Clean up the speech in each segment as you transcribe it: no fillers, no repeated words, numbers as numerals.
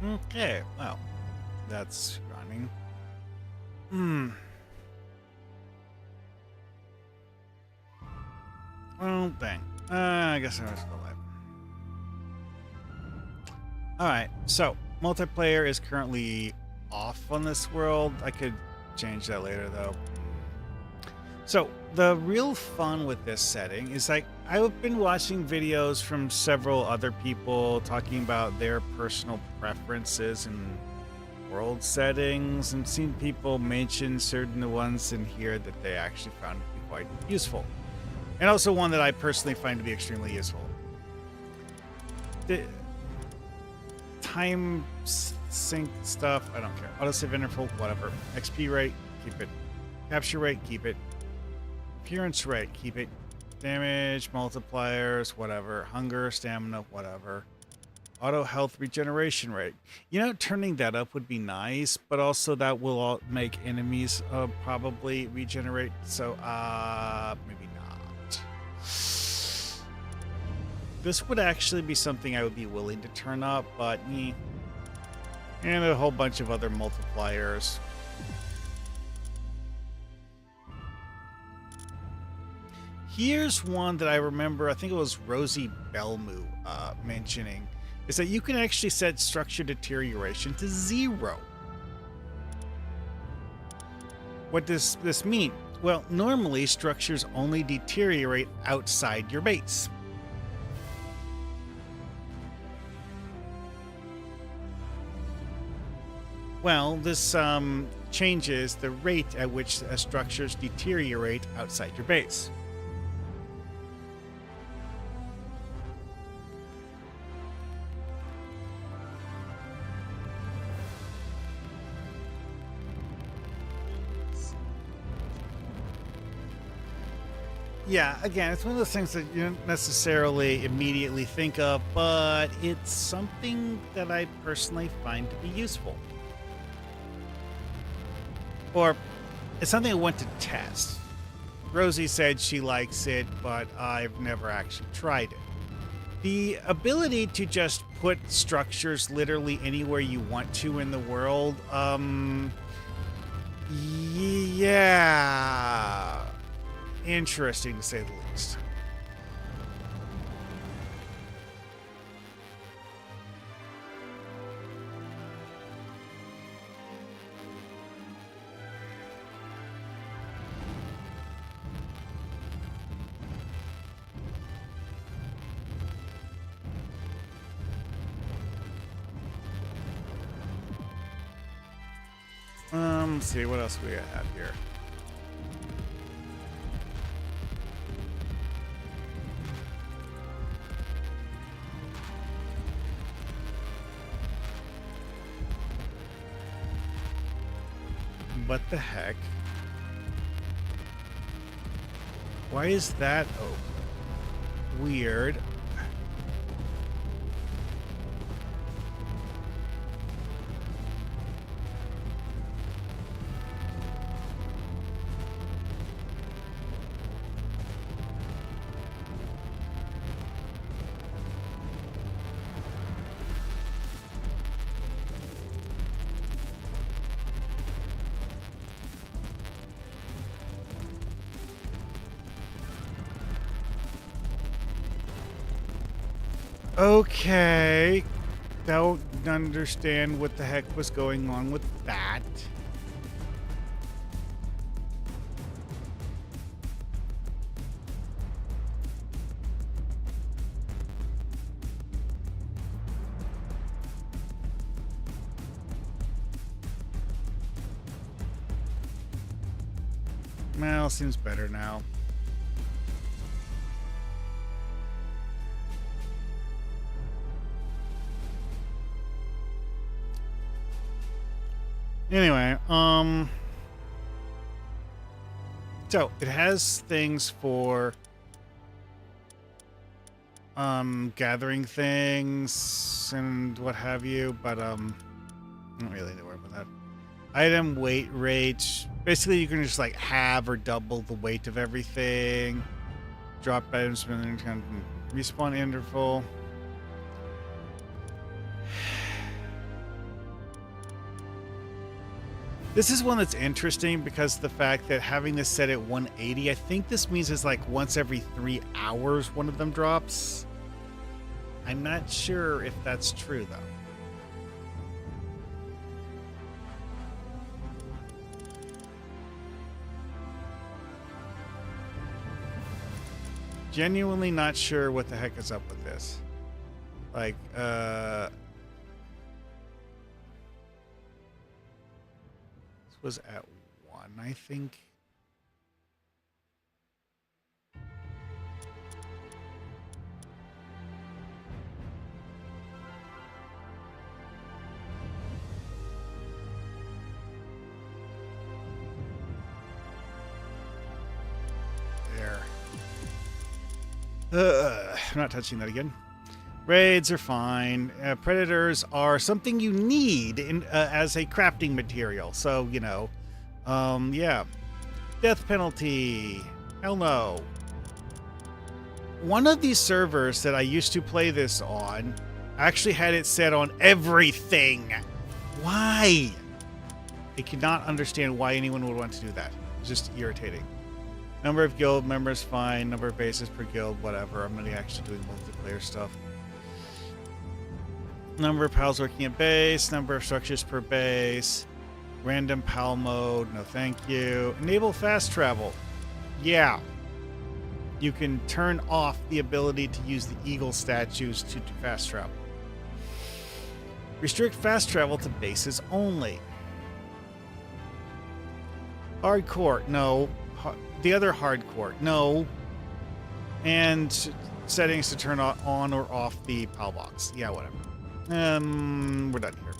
Okay, well, that's running. Hmm. Well, dang. I guess I was still alive. Alright, so multiplayer is currently off on this world. I could change that later though. So the real fun with this setting is like I've been watching videos from several other people talking about their personal preferences and world settings and seen people mention certain ones in here that they actually found to be quite useful. And also one that I personally find to be extremely useful. The time sync stuff, I don't care. Autosave interval, whatever. XP rate, keep it. Capture rate, keep it. Appearance rate, keep it. Damage, multipliers, whatever. Hunger, stamina, whatever. Auto health regeneration rate. You know, turning that up would be nice, but also that will make enemies probably regenerate. So, maybe not. This would actually be something I would be willing to turn up, but and a whole bunch of other multipliers. Here's one that I remember, I think it was Rosie Belmu mentioning, is that you can actually set structure deterioration to 0. What does this mean? Well, normally structures only deteriorate outside your base. Well, this changes the rate at which structures deteriorate outside your base. Yeah, again, it's one of those things that you don't necessarily immediately think of, but it's something that I personally find to be useful. Or it's something I want to test. Rosie said she likes it, but I've never actually tried it. The ability to just put structures literally anywhere you want to in the world, yeah, interesting to say the least. Let's see, what else we have here? What the heck? Why is that open? Weird. Okay. Don't understand what the heck was going on with that. Well, seems better now. Anyway, so it has things for gathering things and what have you, but I don't really know where about that. Item weight rate. Basically, you can just like have or double the weight of everything. Drop items within kind of. Respawn interval. This is one that's interesting because the fact that having this set at 180, I think this means it's like once every 3 hours one of them drops. I'm not sure if that's true, though. Genuinely not sure what the heck is up with this. Like, this was at 1, I think. I'm not touching that again. Raids are fine. Predators are something you need as a crafting material. So, you know, yeah. Death penalty. Hell no. One of these servers that I used to play this on actually had it set on everything. Why? I cannot understand why anyone would want to do that. It's just irritating. Number of guild members, fine. Number of bases per guild, whatever. I'm not actually doing multiplayer stuff. Number of pals working at base. Number of structures per base. Random pal mode. No, thank you. Enable fast travel. Yeah. You can turn off the ability to use the eagle statues to fast travel. Restrict fast travel to bases only. Hardcore. No. The other hardcore, no. And settings to turn on or off the PAL box. Yeah, whatever. We're done here.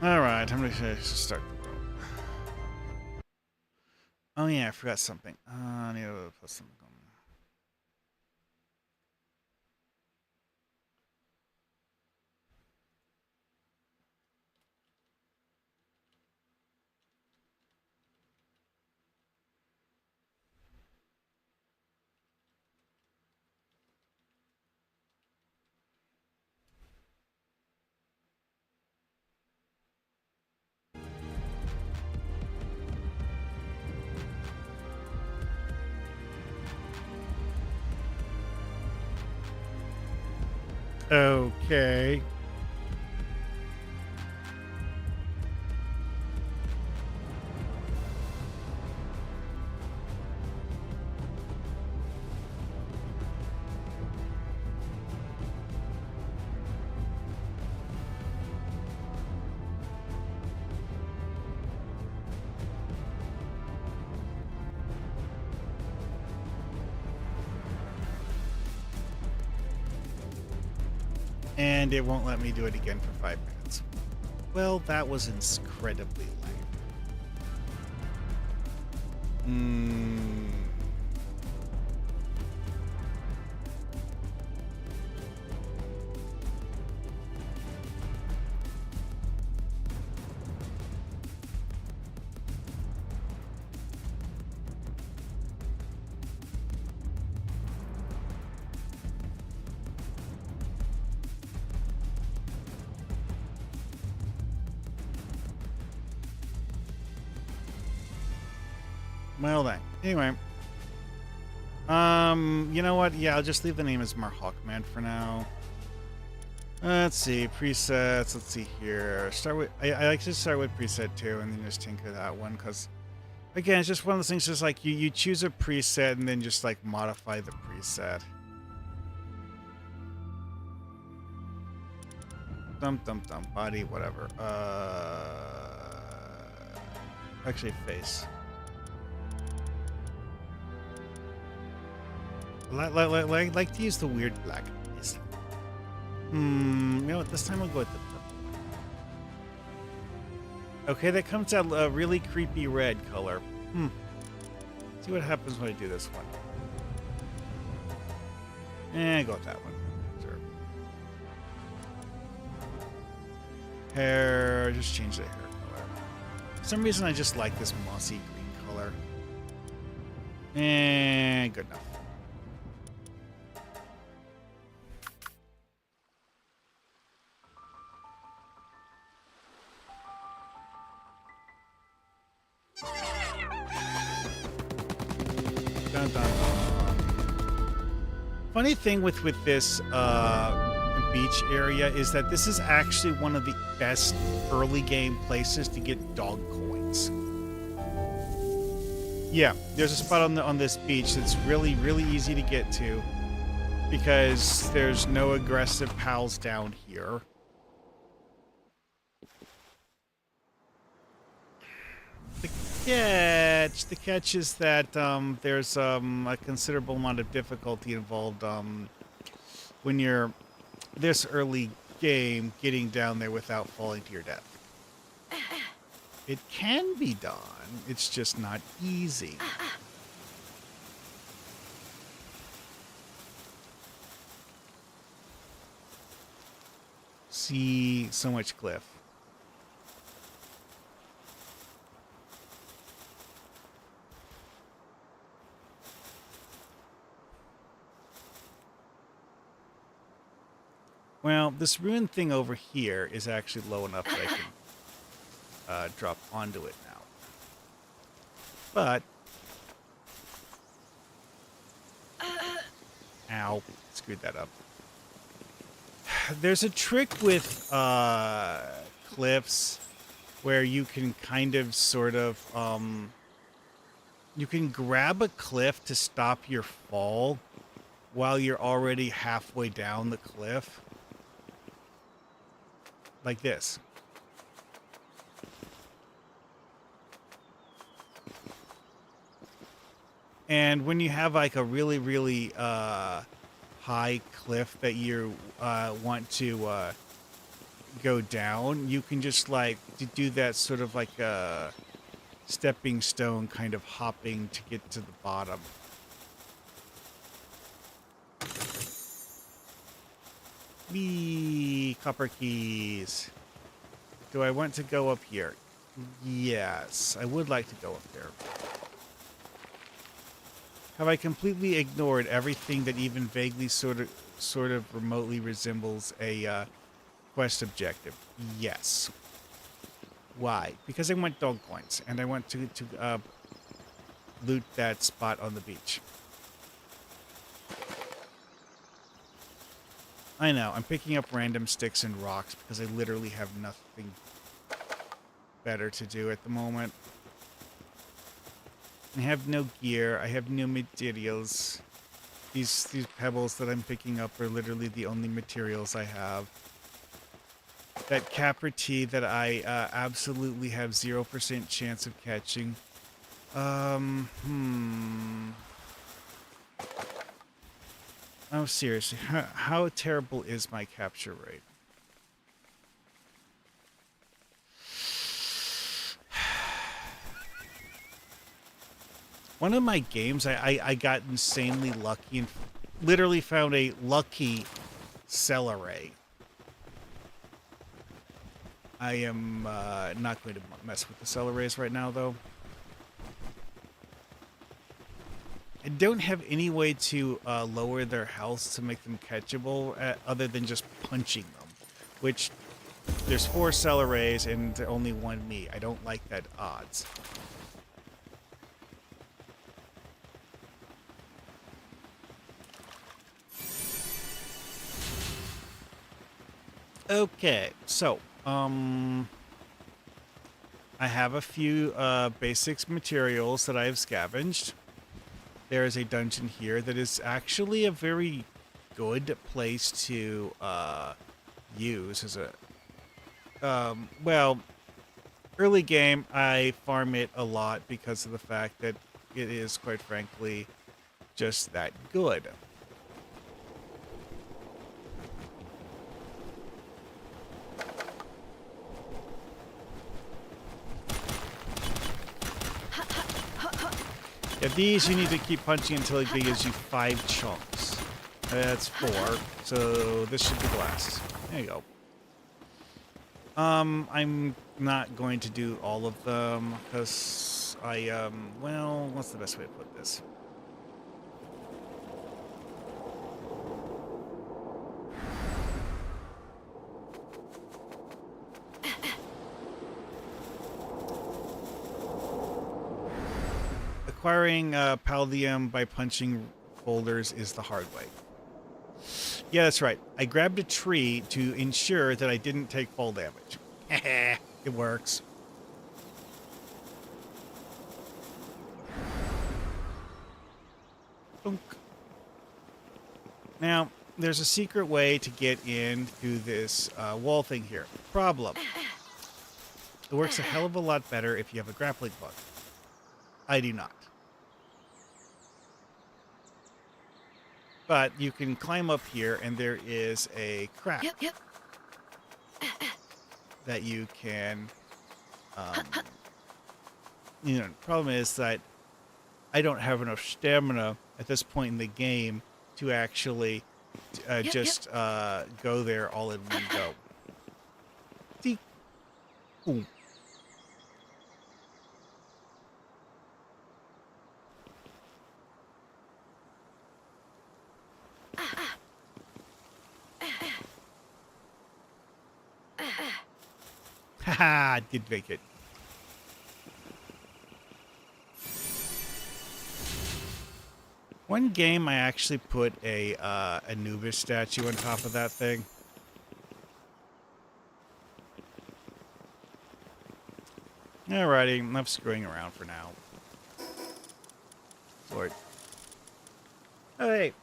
All right, I'm gonna start. Oh yeah, I forgot something. I need to put something on. Okay. And it won't let me do it again for 5 minutes. Well, that was incredibly lame. Well then. Anyway. You know what? Yeah, I'll just leave the name as Marhawkman for now. Let's see. Presets. Let's see here. Start with I like to start with preset 2 and then just tinker that one because again, it's just one of those things just like you choose a preset and then just like modify the preset. Body, whatever. Actually face. Like to use the weird black eyes. You know what? This time I'll go with the purple. Okay, that comes out a really creepy red color. See what happens when I do this one. Go with that one. Sure. Hair, just change the hair color. For some reason, I just like this mossy green color. Good enough. Dun, dun, dun. Funny thing with this beach area is that this is actually one of the best early game places to get dog coins. Yeah, there's a spot on this beach that's really easy to get to because there's no aggressive pals down here. The catch is that there's a considerable amount of difficulty involved when you're this early game getting down there without falling to your death. It can be done, it's just not easy. See so much cliff. Well, this ruined thing over here is actually low enough that I can drop onto it now. But... Ow. Screwed that up. There's a trick with cliffs where you can kind of sort of... you can grab a cliff to stop your fall while you're already halfway down the cliff. Like this. And when you have like a really high cliff that you want to go down, you can just like do that sort of like a stepping stone kind of hopping to get to the bottom. Whee! Copper keys. Do I want to go up here? Yes, I would like to go up there. Have I completely ignored everything that even vaguely sort of remotely resembles a quest objective? Yes. Why? Because I want dog coins, and I want to loot that spot on the beach. I know, I'm picking up random sticks and rocks because I literally have nothing better to do at the moment. I have no gear, I have no materials. These pebbles that I'm picking up are literally the only materials I have. That capra tea that I absolutely have 0% chance of catching. Oh, seriously, how terrible is my capture rate? One of my games, I got insanely lucky and literally found a lucky celery. I am not going to mess with the celeries right now, though. I don't have any way to lower their health to make them catchable other than just punching them, which there's 4 celeries and only 1 me. I don't like that odds. Okay, so I have a few basics materials that I have scavenged. There is a dungeon here that is actually a very good place to use as a... well, early game, I farm it a lot because of the fact that it is, quite frankly, just that good. Yeah, these you need to keep punching until it gives you 5 chunks. That's 4, so this should be the last. There you go. I'm not going to do all of them, because well, what's the best way to put this? acquiring Paldium by punching boulders is the hard way. Yeah, that's right. I grabbed a tree to ensure that I didn't take fall damage. It works. Boom. Now, there's a secret way to get into this wall thing here. Problem. It works a hell of a lot better if you have a grappling hook. I do not. But you can climb up here, and there is a crack that you can... you know, the problem is that I don't have enough stamina at this point in the game to actually go there all in one go. See? Ooh. Haha, did make it. One game I actually put a Anubis statue on top of that thing. Alrighty, enough screwing around for now. Lord. Oh, hey.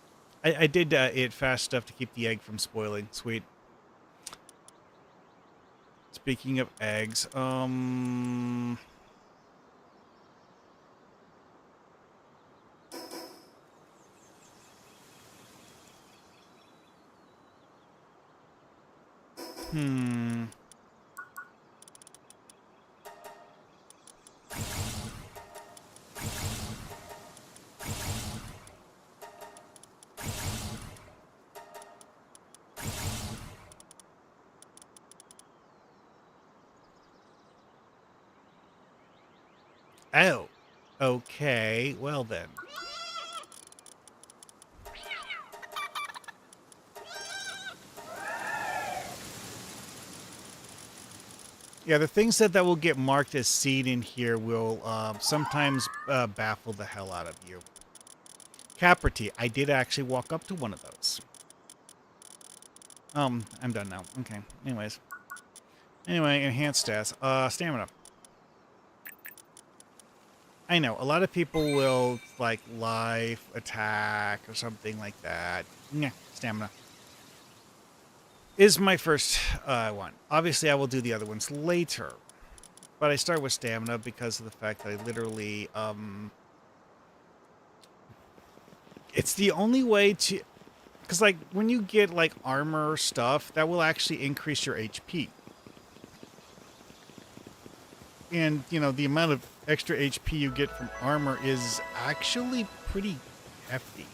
I did it fast stuff to keep the egg from spoiling. Sweet. Speaking of eggs, Oh. Okay, well then. Yeah, the things that will get marked as seed in here will sometimes baffle the hell out of you. Caperty, I did actually walk up to one of those. I'm done now. Okay, anyways. Anyway, enhanced stats. Stamina. I know, a lot of people will, like, life, attack, or something like that. Yeah, stamina. Is my first one. Obviously, I will do the other ones later. But I start with stamina because of the fact that I literally, it's the only way to... Because, like, when you get, like, armor stuff, that will actually increase your HP. And, you know, the amount of extra HP you get from armor is actually pretty hefty.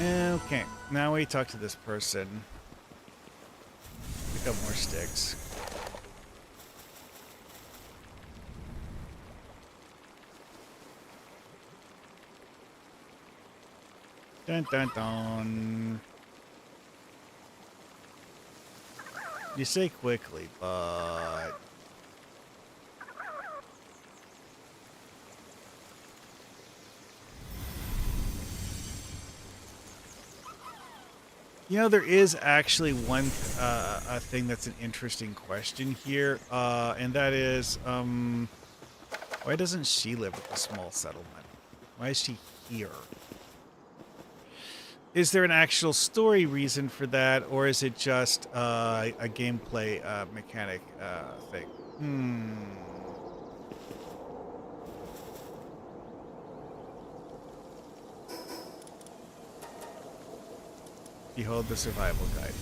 Okay, now we talk to this person. Pick up more sticks. Dun dun dun. You say quickly, but... You know, there is actually one a thing that's an interesting question here, and that is, why doesn't she live with a small settlement? Why is she here? Is there an actual story reason for that, or is it just a gameplay mechanic thing? Behold the survival guide.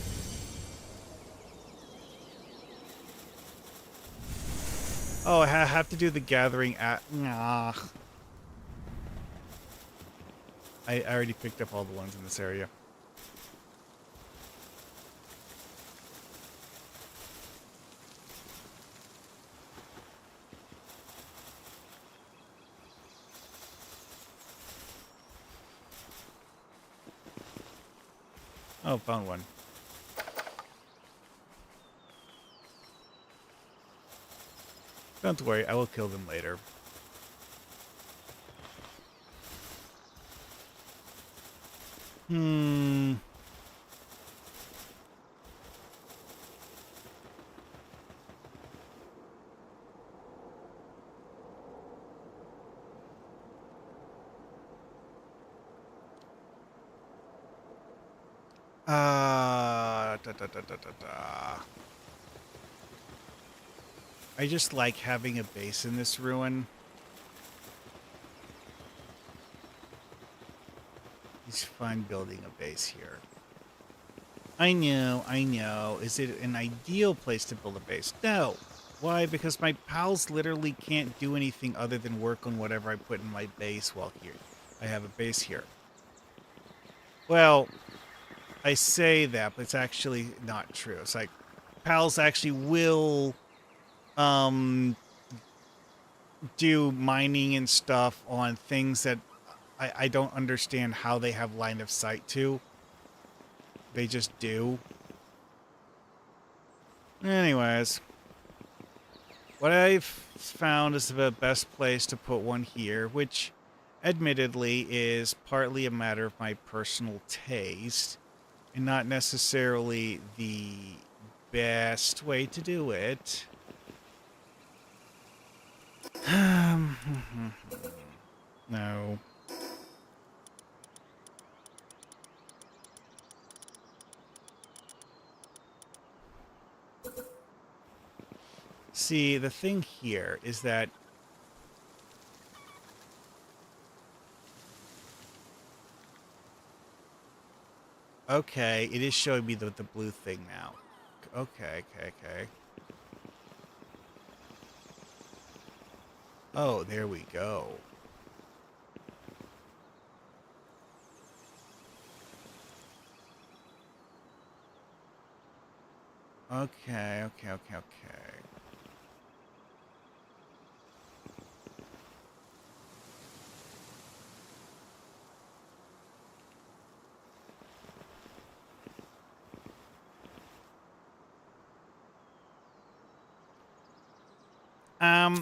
Oh, I have to do the gathering at... Nah. I already picked up all the ones in this area. Oh, found one. Don't worry, I will kill them later. Hmm. Da. I just like having a base in this ruin. It's fun building a base here. I know. Is it an ideal place to build a base? No. Why? Because my pals literally can't do anything other than work on whatever I put in my base while here. I have a base here. Well, I say that, but it's actually not true. It's like pals actually will do mining and stuff on things that I don't understand how they have line of sight to. They just do. Anyways, what I've found is the best place to put one here, which admittedly is partly a matter of my personal taste and not necessarily the best way to do it. No. See, the thing here is that okay, it is showing me the blue thing now. Okay. Oh, there we go. Okay.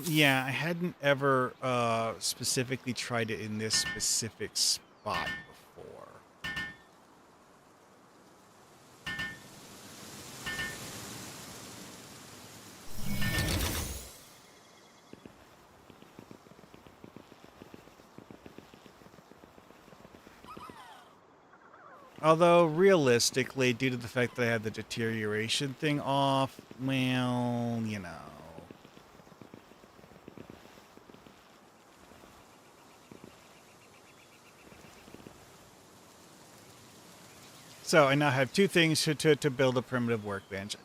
Yeah, I hadn't ever specifically tried it in this specific spot before. Although, realistically, due to the fact that I had the deterioration thing off, well, you know. So, I now have two things to build a primitive workbench.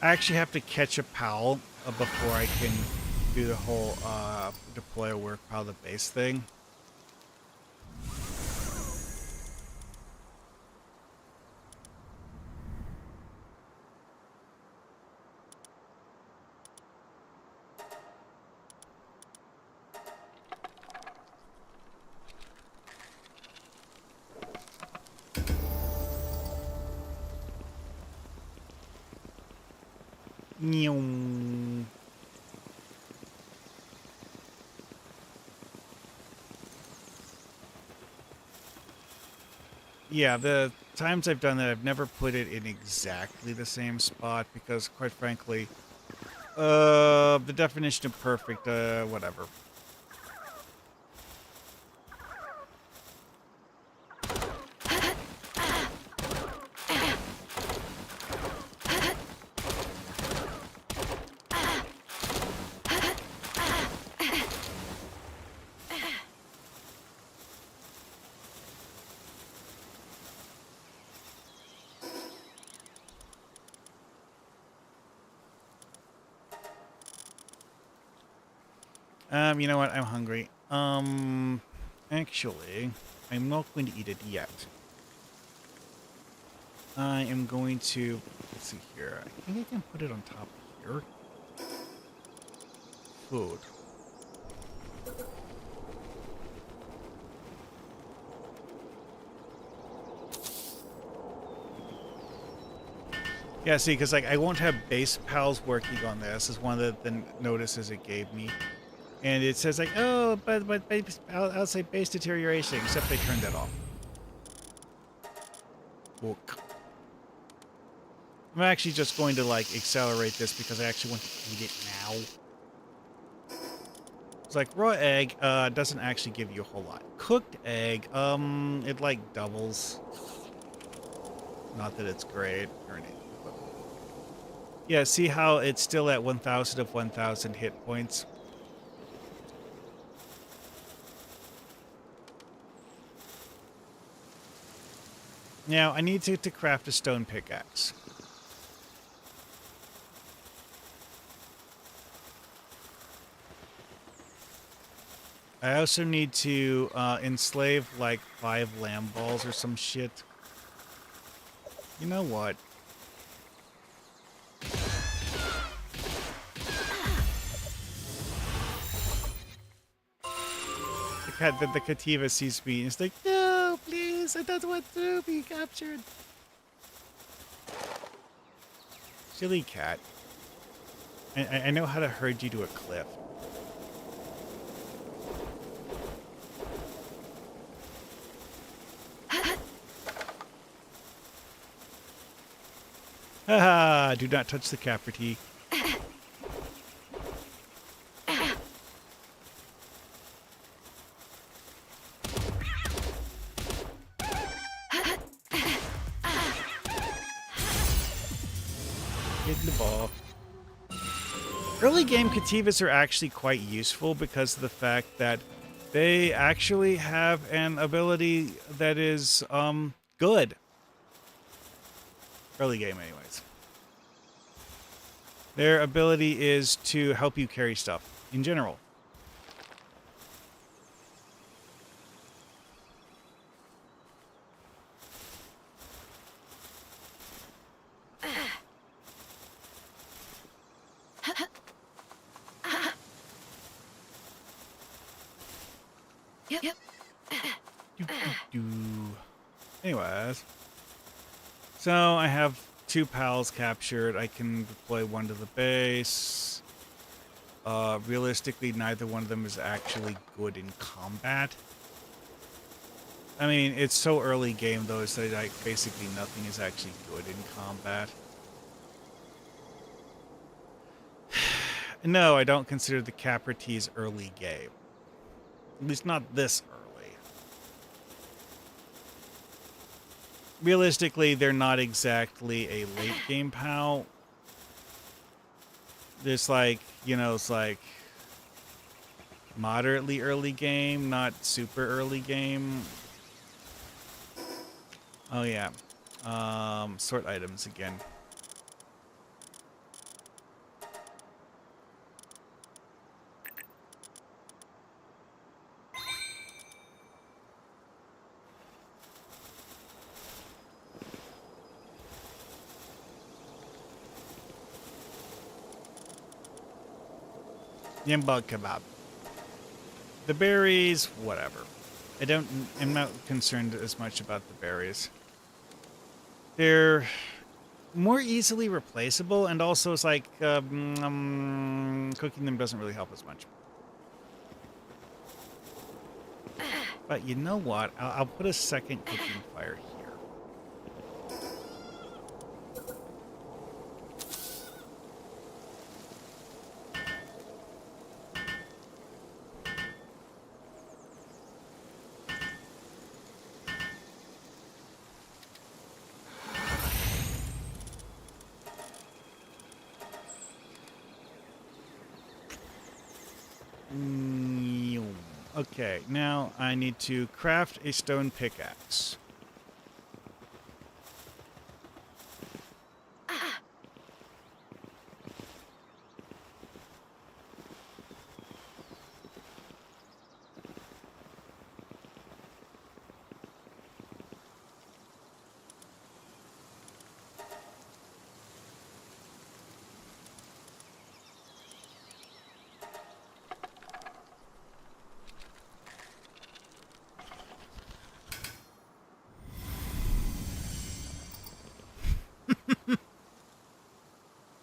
I actually have to catch a pal before I can do the whole deploy a work pile to base thing. Nyong. Yeah, the times I've done that, I've never put it in exactly the same spot because, quite frankly, the definition of perfect, whatever. You know what? I'm hungry. Actually, I'm not going to eat it yet. I am going to, let's see here. I think I can put it on top here. Food. Yeah, see, because like I won't have base pals working on this. Is one of the notices it gave me, and it says like, oh, but base, I'll say base deterioration, except they turned that off. Look. I'm actually just going to like accelerate this because I actually want to eat it now. It's like raw egg doesn't actually give you a whole lot. Cooked egg, it like doubles. Not that it's great or anything. Yeah, see how it's still at 1,000 of 1,000 hit points? Now, I need to craft a stone pickaxe. I also need to enslave like 5 lamb balls or some shit. You know what? The Cativa sees me and is like, no, please, I don't want to be captured. Silly cat. I know how to herd you to a cliff. Haha, do not touch the Caprity. Get in the ball. Early game Cativas are actually quite useful because of the fact that they actually have an ability that is, good. Early game, anyways. Their ability is to help you carry stuff, in general. Anyways. So, I have 2 pals captured. I can deploy one to the base. Realistically, neither one of them is actually good in combat. I mean, it's so early game, though, so like, basically nothing is actually good in combat. No, I don't consider the Caprites early game. At least not this early. Realistically, they're not exactly a late game pal. There's like, you know, it's like moderately early game, not super early game. Oh yeah. Sort items again. Yambag kebab. The berries, whatever. I'm not concerned as much about the berries. They're more easily replaceable, and also it's like cooking them doesn't really help as much. But you know what? I'll put a second cooking fire here. Okay, now I need to craft a stone pickaxe.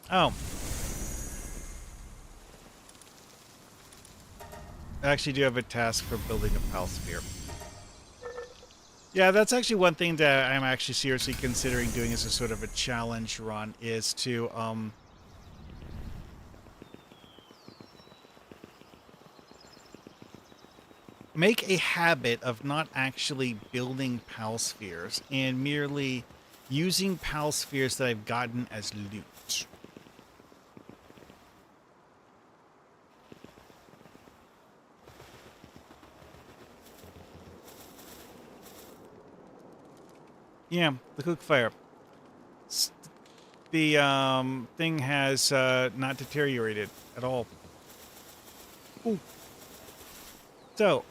Oh, I actually do have a task for building a pal sphere. Yeah, that's actually one thing that I'm actually seriously considering doing as a sort of a challenge run is to make a habit of not actually building pal spheres and merely using pal spheres that I've gotten as loot. Yeah, the cook fire. The thing has not deteriorated at all. Ooh. So,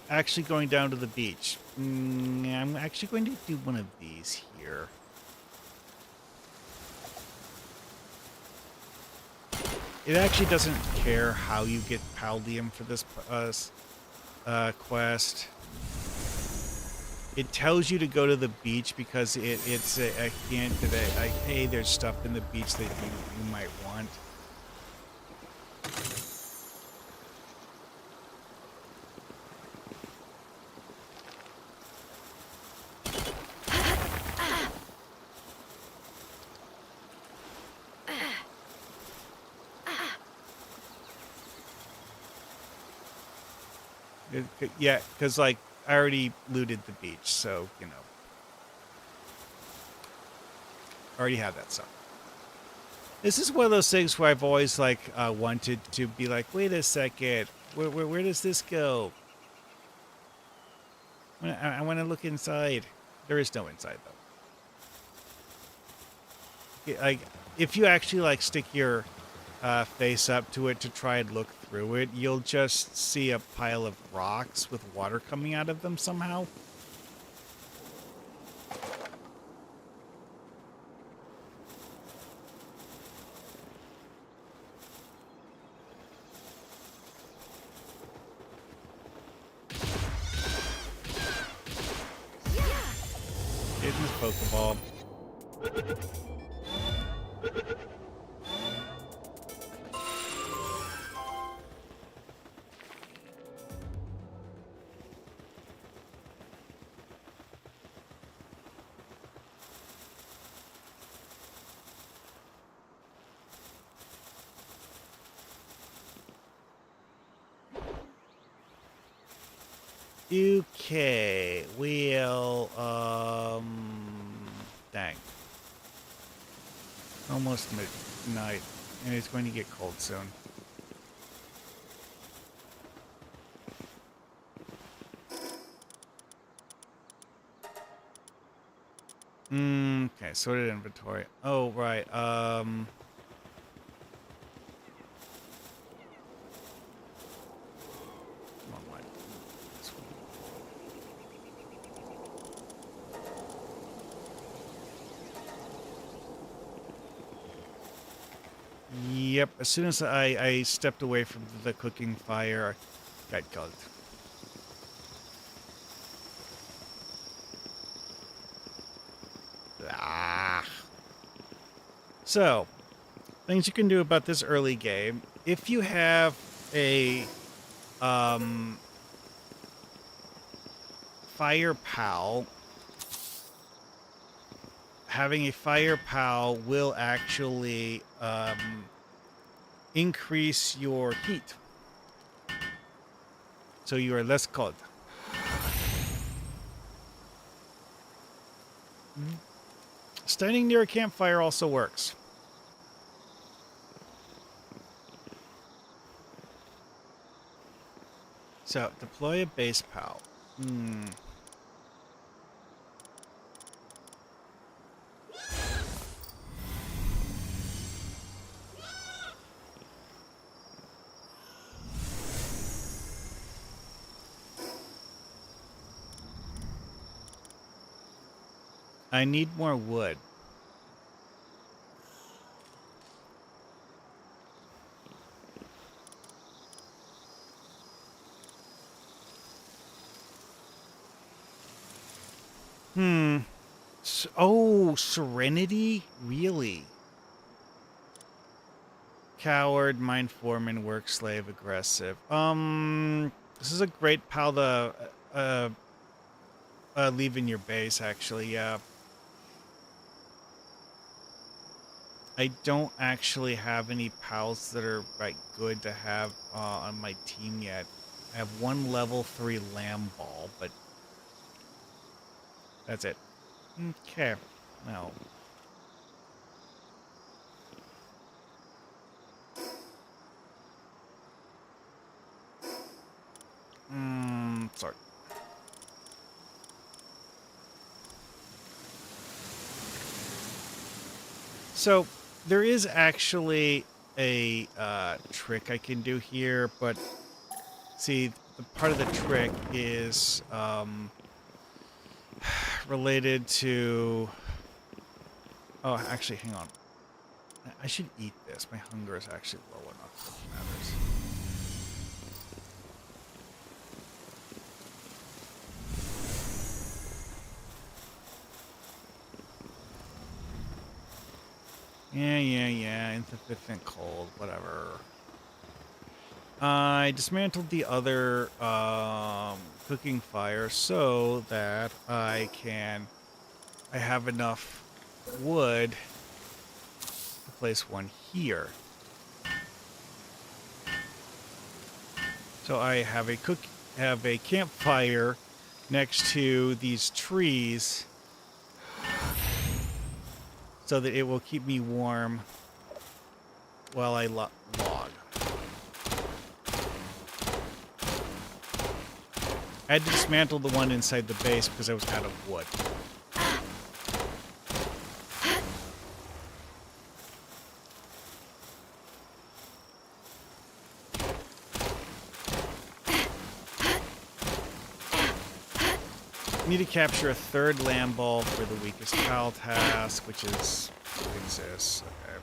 actually going down to the beach. I'm actually going to do one of these here. It actually doesn't care how you get Paldium for this quest. It tells you to go to the beach because it's a hint that hey, there's stuff in the beach that you might want. Yeah, because like I already looted the beach, so you know, already have that stuff. This is one of those things where I've always like wanted to be like, wait a second, where does this go? I want to look inside. There is no inside though. Like if you actually like stick your face up to it to try and look through it, you'll just see a pile of rocks with water coming out of them somehow. Hit this Pokeball. Okay, we'll, dang. Almost midnight, and it's going to get cold soon. Okay, sorted inventory. Oh, right, wrong one. This one. Yep, as soon as I stepped away from the cooking fire, I got cold. Ah. So, things you can do about this early game. If you have a fire pal, having a fire pal will actually increase your heat. So you are less cold. Standing near a campfire also works. So, deploy a base pal. I need more wood. Oh, Serenity? Really? Coward, mind foreman, work slave, aggressive. This is a great pal to leave in your base, actually, yeah. I don't actually have any pals that are, like, good to have on my team yet. I have one level 3 lamb ball, but that's it. Okay, now. Sorry. So, there is actually a trick I can do here, but see, the part of the trick is related to... Oh, actually, hang on. I should eat this. My hunger is actually low enough that it matters. Yeah. Insufficient cold, whatever. I dismantled the other cooking fire so that I have enough wood to place one here. So I have a campfire next to these trees so that it will keep me warm while I log. I had to dismantle the one inside the base because I was out of wood. I need to capture a third lamb ball for the weakest pal task, which exists. Okay.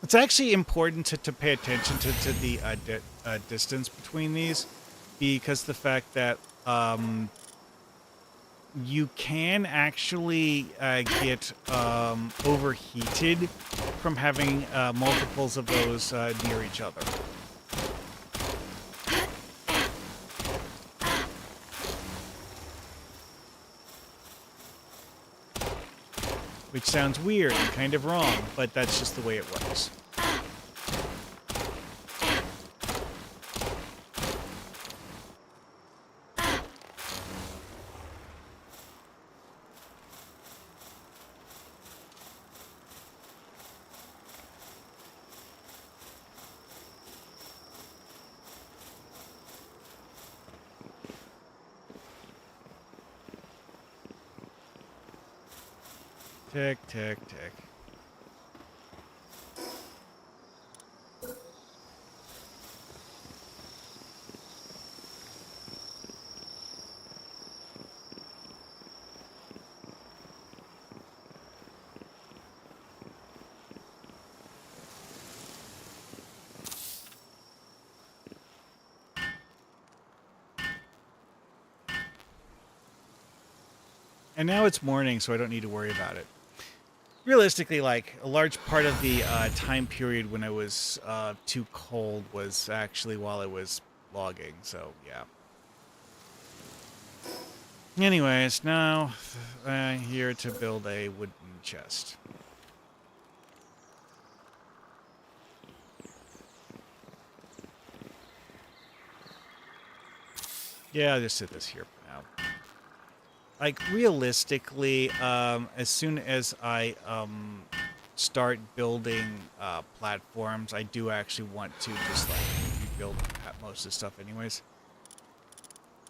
It's actually important to pay attention to the distance between these, because the fact that you can actually get overheated from having multiples of those near each other. Which sounds weird and kind of wrong, but that's just the way it works. Tick, tick, tick. And now it's morning, so I don't need to worry about it. Realistically, like, a large part of the time period when I was too cold was actually while I was logging, so yeah. Anyways, now I'm here to build a wooden chest. Yeah, I'll just sit this here for now. Like, realistically, as soon as I start building platforms, I do actually want to just, like, rebuild most of the stuff anyways.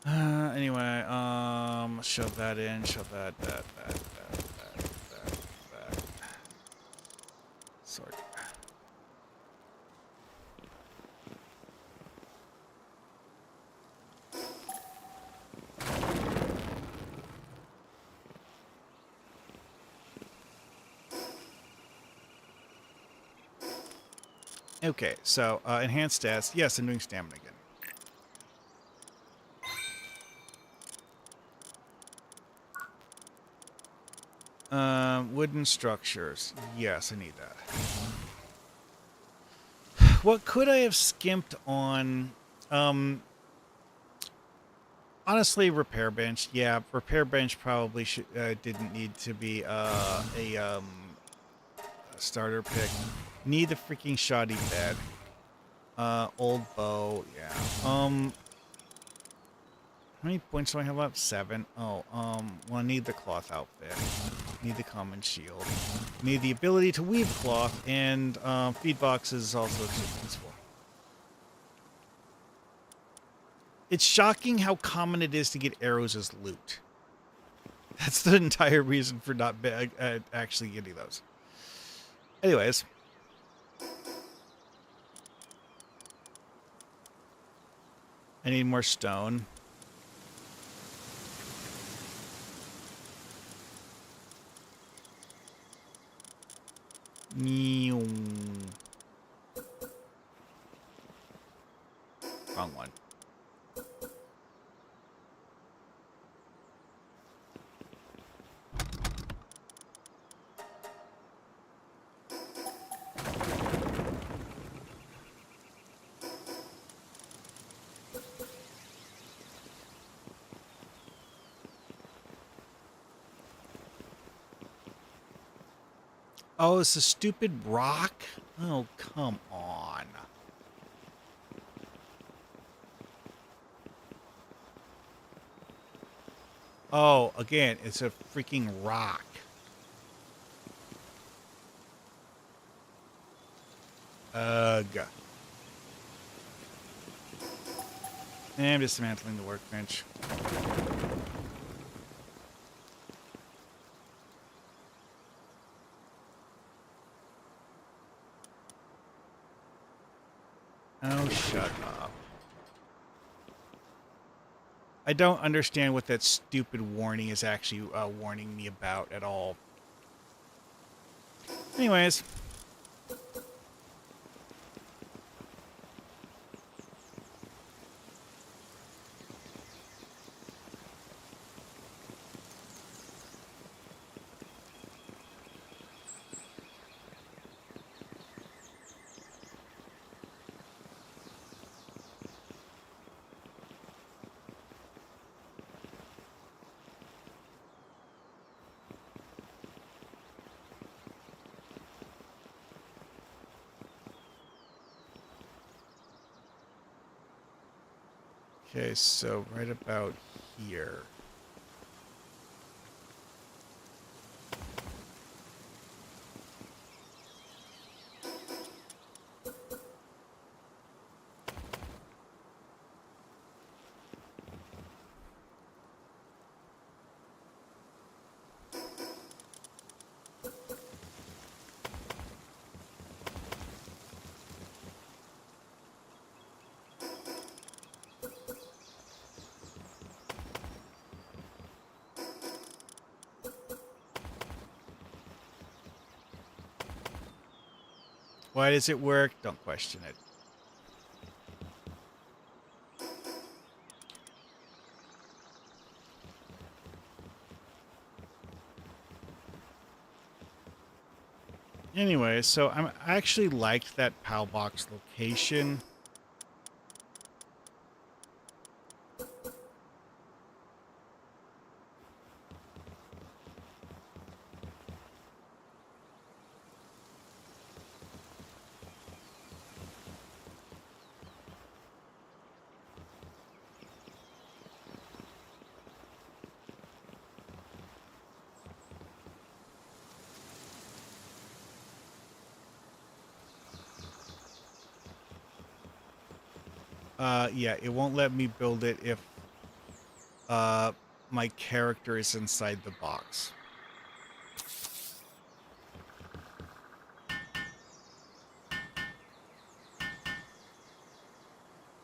Anyway, shove that in, shove that. Sort. Okay, so enhanced stats. Yes, I'm doing stamina again. Wooden structures. Yes, I need that. What could I have skimped on? Honestly, repair bench. Yeah, repair bench probably didn't need to be a starter pick. Need the freaking shoddy bed. Old bow. Yeah. How many points do I have left? 7. Oh, well, I need the cloth outfit. Need the common shield. Need the ability to weave cloth, and feed boxes is also extremely useful. It's shocking how common it is to get arrows as loot. That's the entire reason for not actually getting those. Anyways. I need more stone. Wrong one. Oh, it's a stupid rock? Oh, come on. Oh, again, it's a freaking rock. Ugh. I'm dismantling the workbench. Oh, shut up. I don't understand what that stupid warning is actually warning me about at all. Anyways. Okay, so right about here. Why does it work? Don't question it. Anyway, so I actually liked that PAL box location. Yeah, it won't let me build it if my character is inside the box.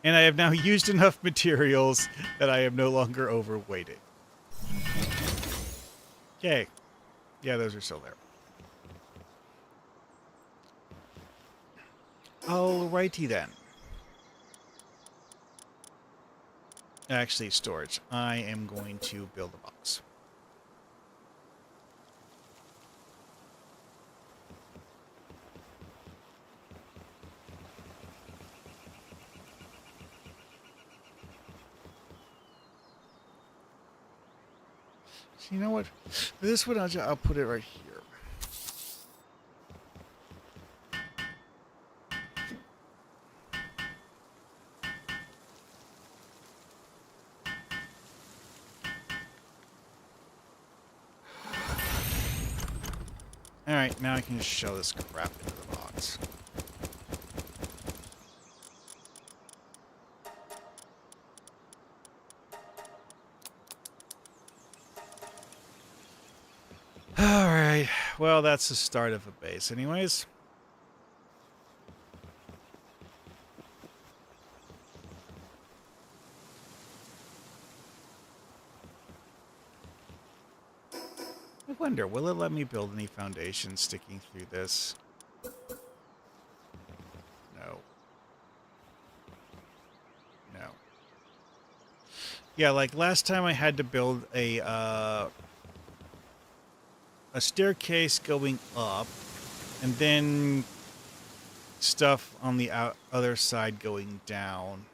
And I have now used enough materials that I am no longer overweighted. Okay. Yeah, those are still there. Alrighty then. Actually, storage. I am going to build a box. So you know what? This one, I'll put it right here. Alright, now I can just shove this crap into the box. Alright, well, that's the start of a base anyways. I wonder, will it let me build any foundations sticking through this? No. No. Yeah, like last time I had to build a staircase going up, and then stuff on the other side going down.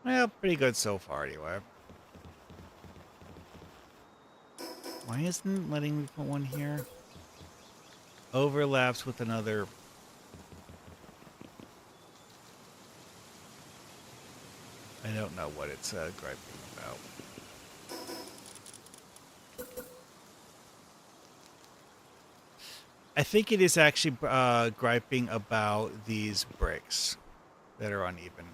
Well, pretty good so far anyway. Why isn't it letting me put one here? Overlaps with another. I don't know what it's griping about. I think it is actually griping about these bricks that are uneven.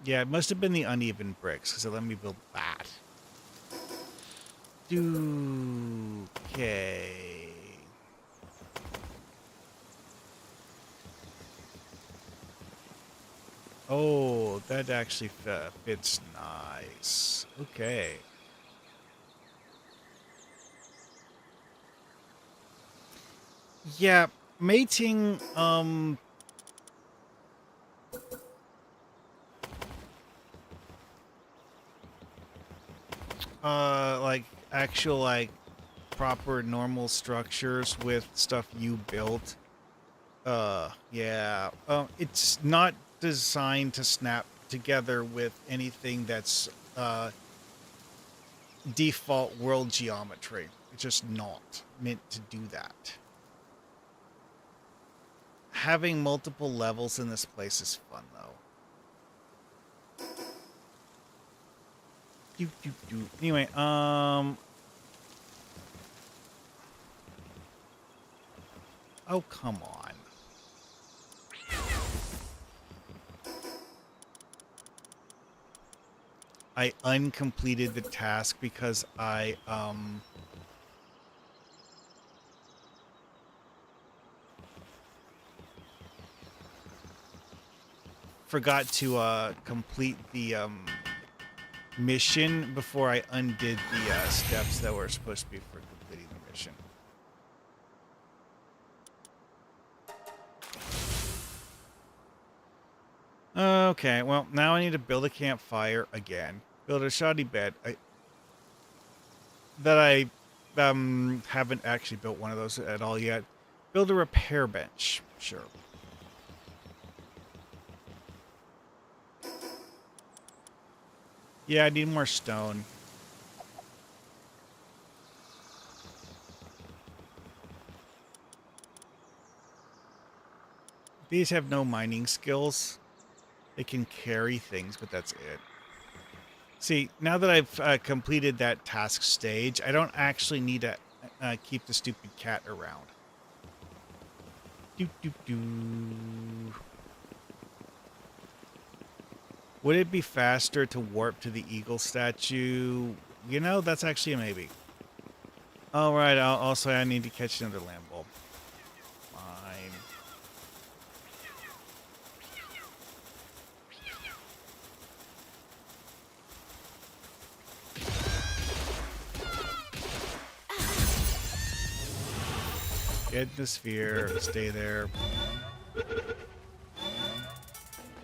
Yeah, it must have been the uneven bricks, because it let me build that. Okay. Oh, that actually fits nice. Okay. Yeah, mating, like actual, like, proper normal structures with stuff you built. Yeah. It's not designed to snap together with anything that's, default world geometry. It's just not meant to do that. Having multiple levels in this place is fun, though. Anyway, oh, come on. I uncompleted the task because I, forgot to, complete the, mission before I undid the, steps that were supposed to be for completing the mission. Okay, well, now I need to build a campfire again. Build a shoddy bed. I haven't actually built one of those at all yet. Build a repair bench. Sure. Yeah, I need more stone. These have no mining skills. They can carry things, but that's it. See, now that I've completed that task stage, I don't actually need to keep the stupid cat around. Doo, doo, doo. Would it be faster to warp to the eagle statue? You know, that's actually a maybe. All right, also I need to catch another Lambo. Fine. Get in the sphere, stay there.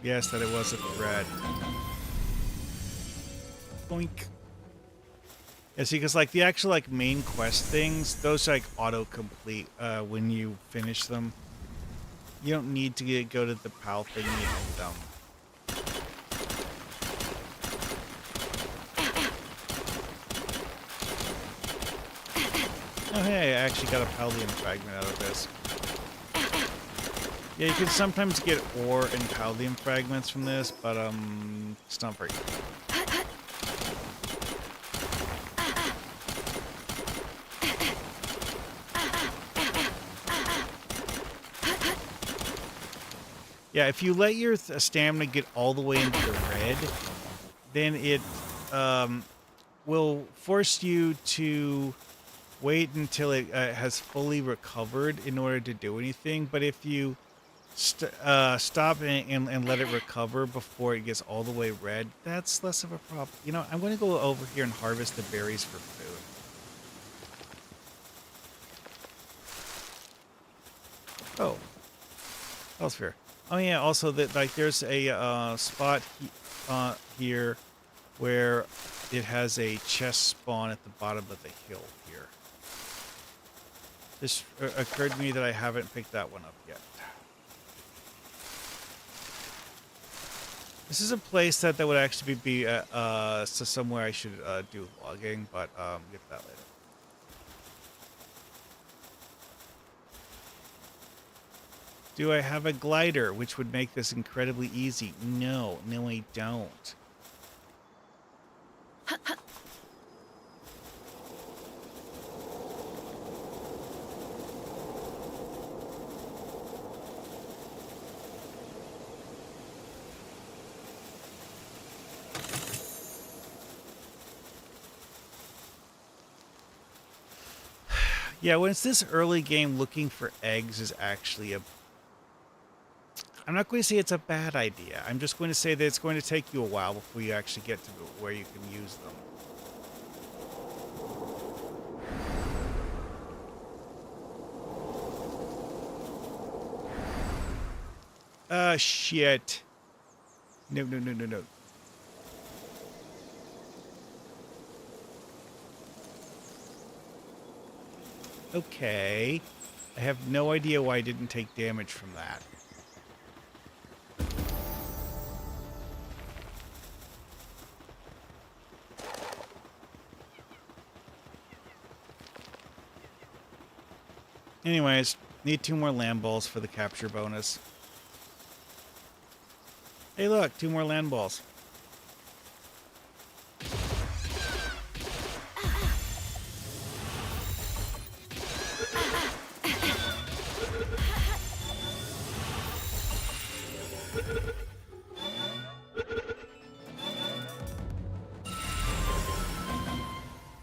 Yes, that it was a threat. Boink. Yeah, see, because like the actual like main quest things, those like auto-complete when you finish them. You don't need to go to the PAL thing and end them. Oh hey, I actually got a Paldean fragment out of this. Yeah, you can sometimes get ore and Paldean fragments from this, but it's not very good. Yeah, if you let your stamina get all the way into the red, then it will force you to wait until it has fully recovered in order to do anything. But if you stop and let it recover before it gets all the way red, that's less of a problem. You know, I'm going to go over here and harvest the berries for food. Oh, that's fair. Oh yeah, also that like there's a spot here where it has a chest spawn at the bottom of the hill here. This occurred to me that I haven't picked that one up yet. This is a place that would actually be so somewhere I should do logging, but get that later. Do I have a glider, which would make this incredibly easy? No, I don't. Yeah, when it's this early game, looking for eggs is actually a... I'm not going to say it's a bad idea. I'm just going to say that it's going to take you a while before you actually get to where you can use them. Shit. No. Okay. I have no idea why I didn't take damage from that. Anyways, need 2 more land balls for the capture bonus. Hey look, 2 more land balls.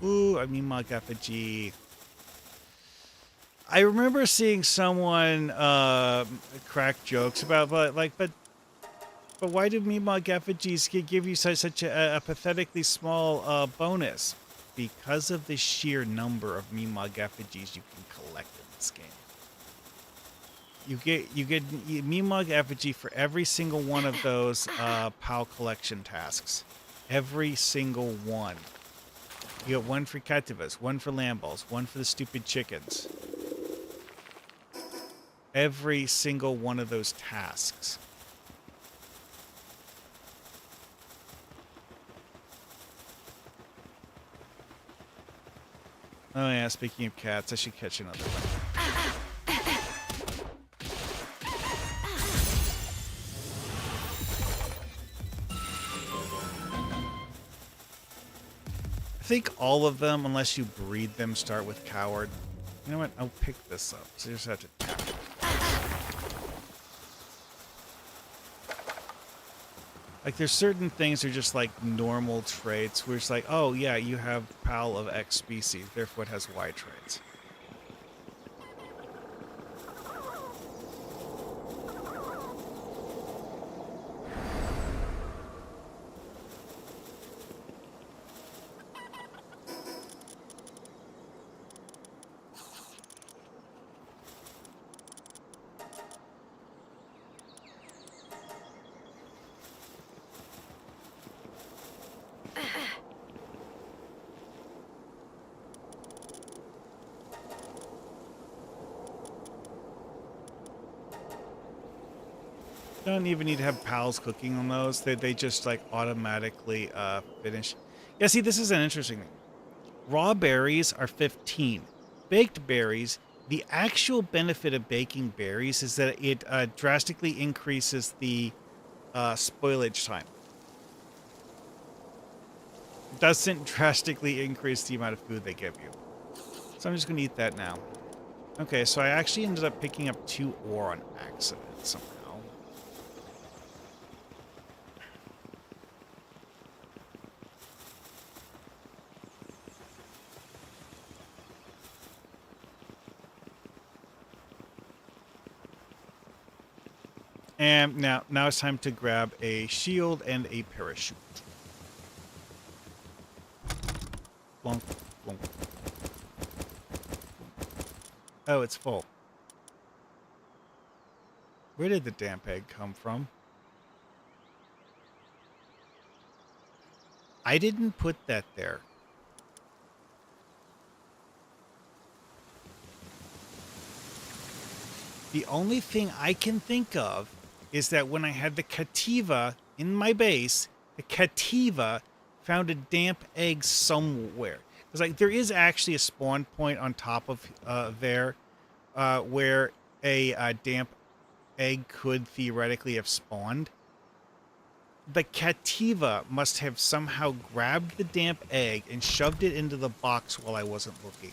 Ooh, I mean Mog Effigy. I remember seeing someone crack jokes about, but why do Meemog effigies give you such a pathetically small bonus? Because of the sheer number of Meemog effigies you can collect in this game. You get Meemog effigy for every single one of those POW collection tasks. Every single one. You get 1 for Cativas, 1 for Lamballs, 1 for the stupid chickens. Every single one of those tasks. Oh yeah, speaking of cats, I should catch another one. think all of them, unless you breed them, start with coward. You know what? I'll pick this up. So you just have to tap it. Like, there's certain things that are just, like, normal traits where it's like, oh, yeah, you have pal of X species, therefore it has Y traits. Don't even need to have pals cooking on those. They just like automatically finish. Yeah, see, this is an interesting thing. Raw berries are 15. Baked berries, the actual benefit of baking berries is that it drastically increases the spoilage time. It doesn't drastically increase the amount of food they give you. So I'm just going to eat that now. Okay, so I actually ended up picking up 2 ore on accident somehow. And now it's time to grab a shield and a parachute. Blunk, blunk. Oh, it's full. Where did the damp egg come from? I didn't put that there. The only thing I can think of is that when I had the Cativa in my base, the Cativa found a damp egg somewhere. Because like there is actually a spawn point on top of there where a damp egg could theoretically have spawned. The Cativa must have somehow grabbed the damp egg and shoved it into the box while I wasn't looking.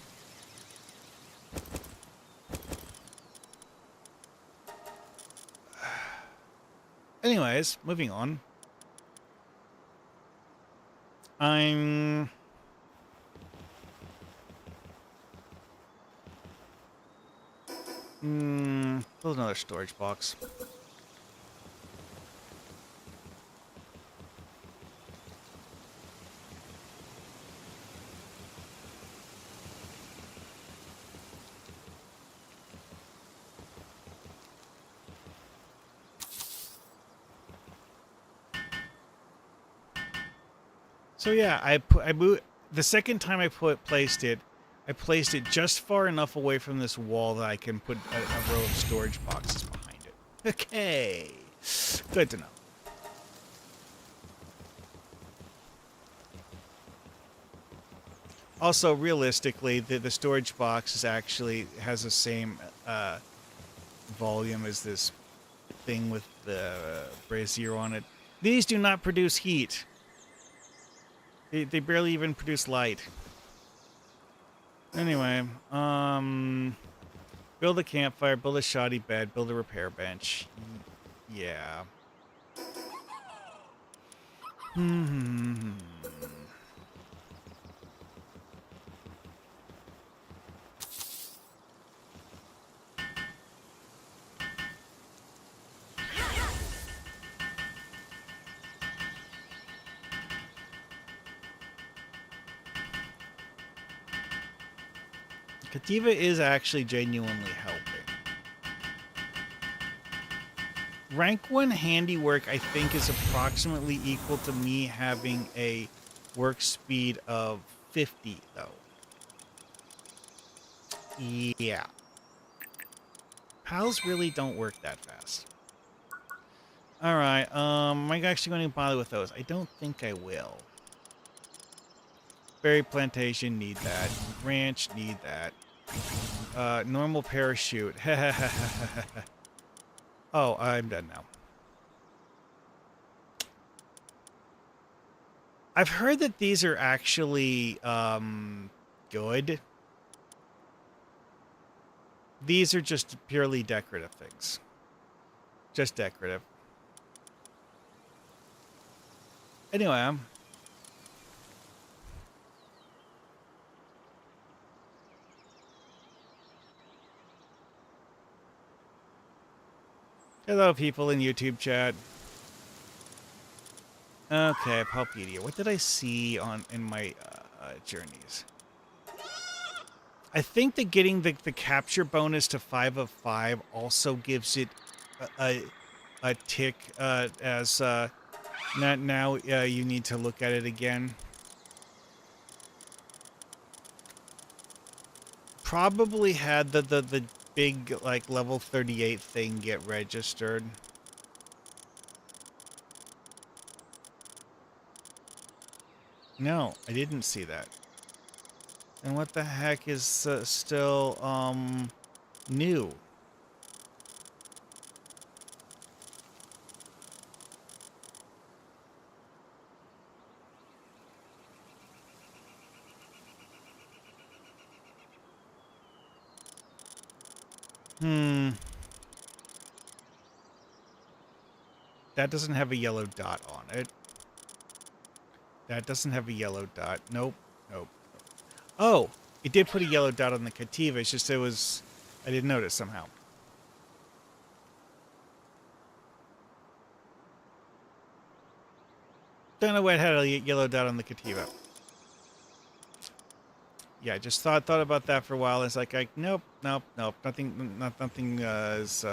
Anyways, moving on. I'm... build another storage box. So yeah, I moved the second time I placed it just far enough away from this wall that I can put a row of storage boxes behind it. Okay, good to know. Also, realistically, the storage box is actually has the same volume as this thing with the brazier on it. These do not produce heat. They barely even produce light. Anyway, build a campfire, build a shoddy bed, build a repair bench. Yeah. Cativa is actually genuinely helping. Rank 1 handiwork, I think, is approximately equal to me having a work speed of 50, though. Yeah. Pals really don't work that fast. Alright, am I actually going to bother with those? I don't think I will. Berry plantation, need that. Ranch, need that. Normal parachute. Oh, I'm done now. I've heard that these are actually good. These are just purely decorative things. Just decorative. Anyway, hello, people in YouTube chat. Okay, Palpedia. What did I see in my journeys? I think that getting the capture bonus to 5 of 5 also gives it a tick as now you need to look at it again. Probably had the big like level 38 thing get registered. No, I didn't see that. And what the heck is still new? That doesn't have a yellow dot on it. That doesn't have a yellow dot. Nope. Nope. Oh, it did put a yellow dot on the Cativa. It's just I didn't notice somehow. Don't know why it had a yellow dot on the Cativa. Yeah, I just thought about that for a while. It's like, nope. Nothing is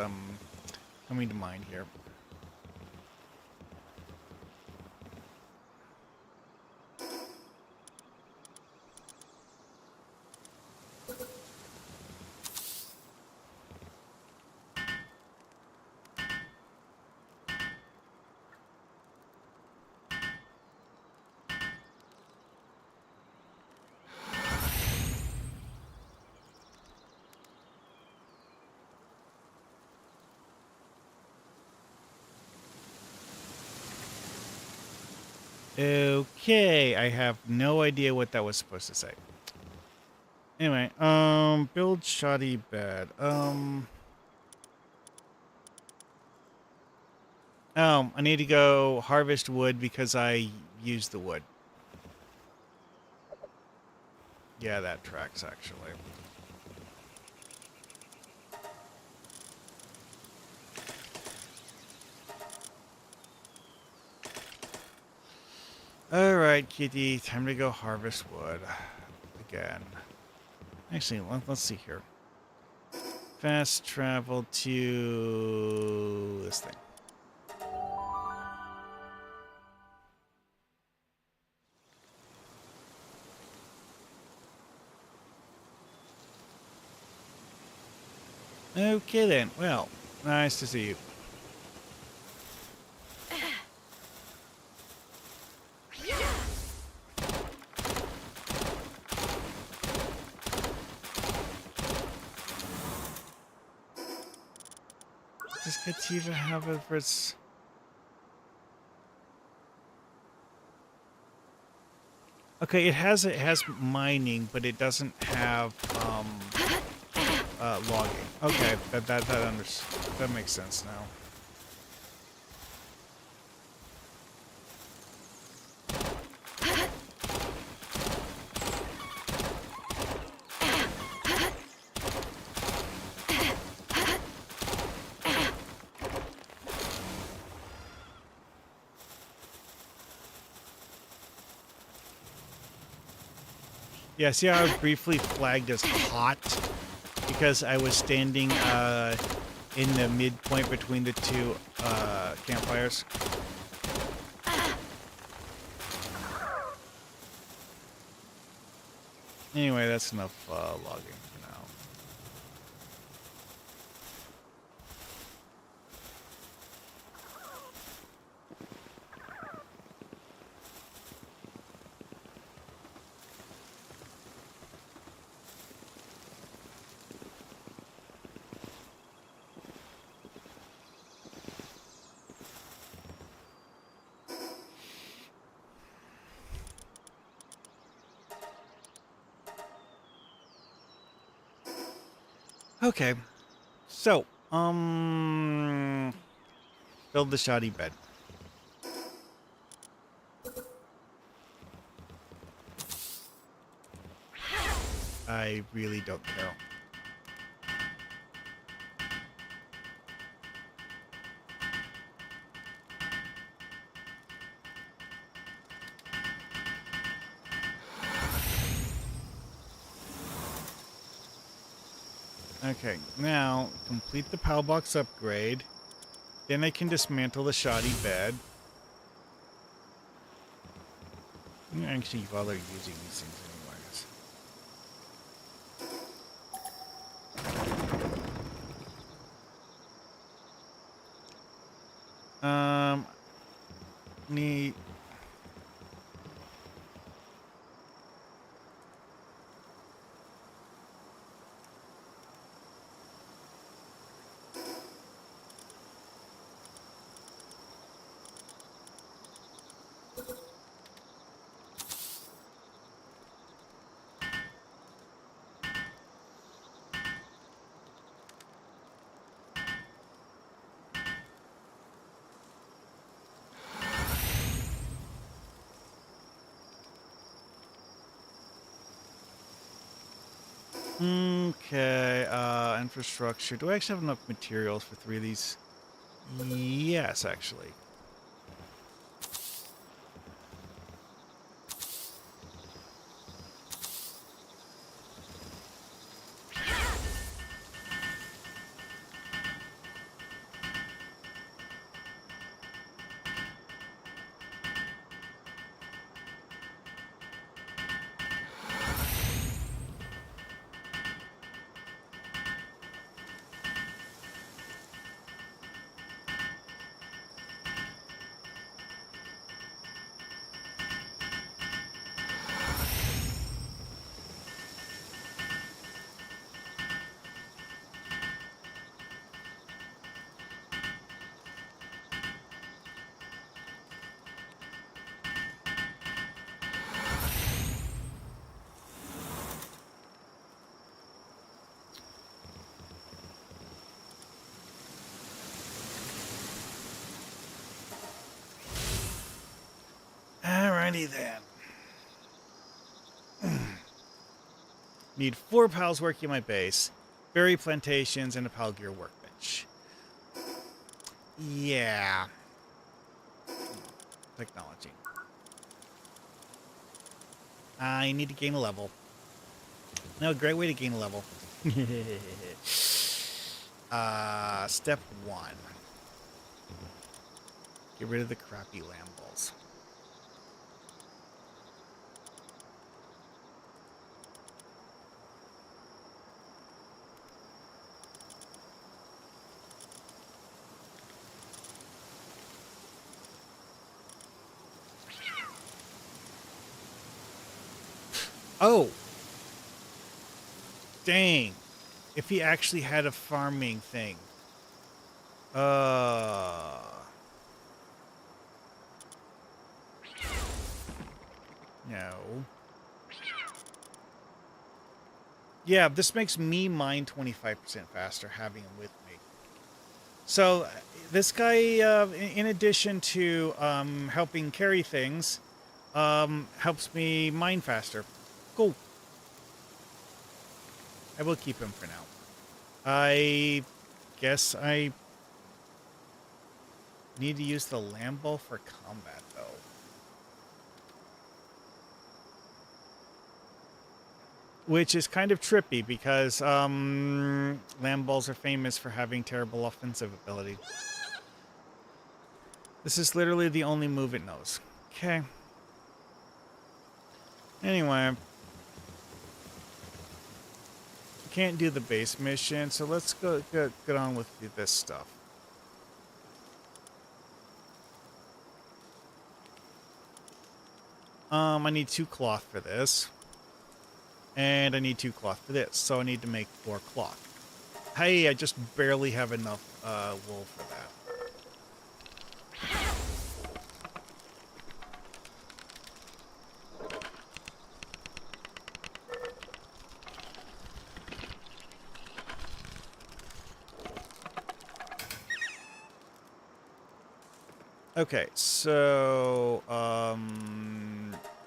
coming to mind here. Okay, I have no idea what that was supposed to say. Anyway, build shoddy bed. I need to go harvest wood because I used the wood. Yeah, that tracks actually. Alright, kitty, time to go harvest wood. Again. Actually, let's see here. Fast travel to this thing. Okay then, well, nice to see you. Does Cativa have it for its... Okay, it has mining, but it doesn't have logging. Okay, that makes sense now. Yeah, see how I was briefly flagged as hot? Because I was standing in the midpoint between the two campfires. Anyway, that's enough logging for now. Okay. So, build the shoddy bed. I really don't care. Okay, now complete the PAL box upgrade. Then I can dismantle the shoddy bed. I'm gonna actually bother using these things anyways. Need. Okay, infrastructure. Do I actually have enough materials for 3 of these? Yes, actually. Alrighty then. Need 4 pals working my base, berry plantations, and a pal gear workbench. Yeah. Technology. I need to gain a level. No, great way to gain a level. Step 1. Get rid of the crappy lamb balls. Oh! Dang. If he actually had a farming thing. No. Yeah, this makes me mine 25% faster having him with me. So, this guy, in addition to helping carry things, helps me mine faster. Cool. I will keep him for now. I guess I need to use the lamb ball for combat, though. Which is kind of trippy because lamb balls are famous for having terrible offensive ability. This is literally the only move it knows. Okay. Anyway. Can't do the base mission, so let's go get on with this stuff. I need 2 cloth for this. And I need 2 cloth for this, so I need to make 4 cloth. Hey, I just barely have enough wool for that. Okay, so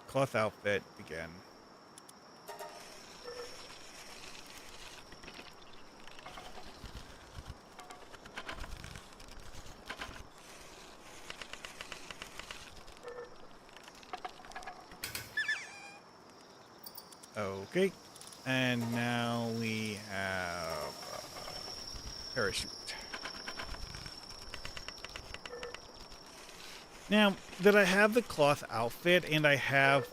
cloth outfit again. Okay, and now we have parachute. Now that I have the cloth outfit and I have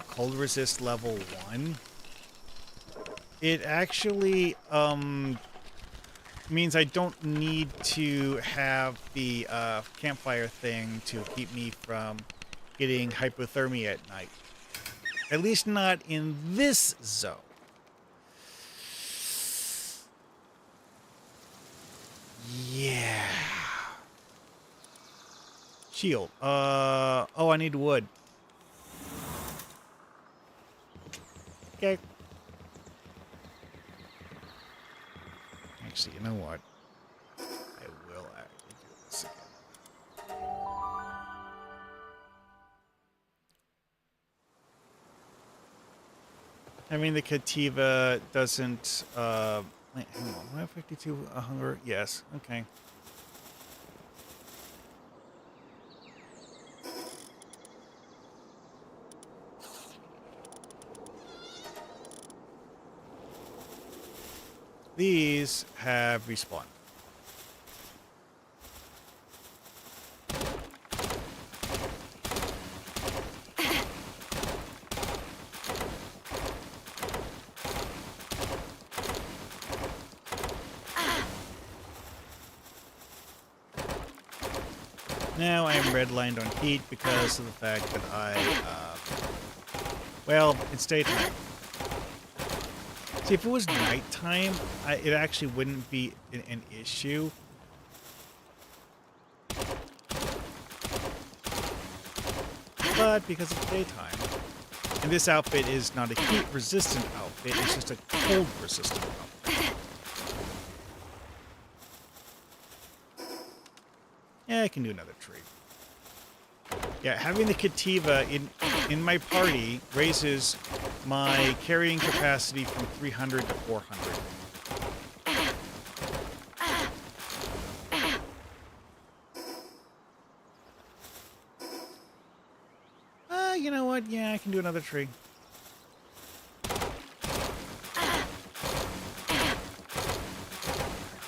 cold resist level 1, it actually means I don't need to have the campfire thing to keep me from getting hypothermia at night. At least not in this zone. Yeah. Shield. Oh, I need wood. Okay. Actually, you know what? I will actually do this again. I mean, the Cativa doesn't, wait, hang on. 152 hunger? Yes. Okay. These have respawned. Now I'm redlined on heat because of the fact that well, it's daytime. See, if it was nighttime, it actually wouldn't be an issue. But because it's daytime, and this outfit is not a heat-resistant outfit, it's just a cold-resistant outfit. Yeah, I can do another tree. Yeah, having the Cativa in my party raises my carrying capacity from 300 to 400. You know what? Yeah, I can do another tree.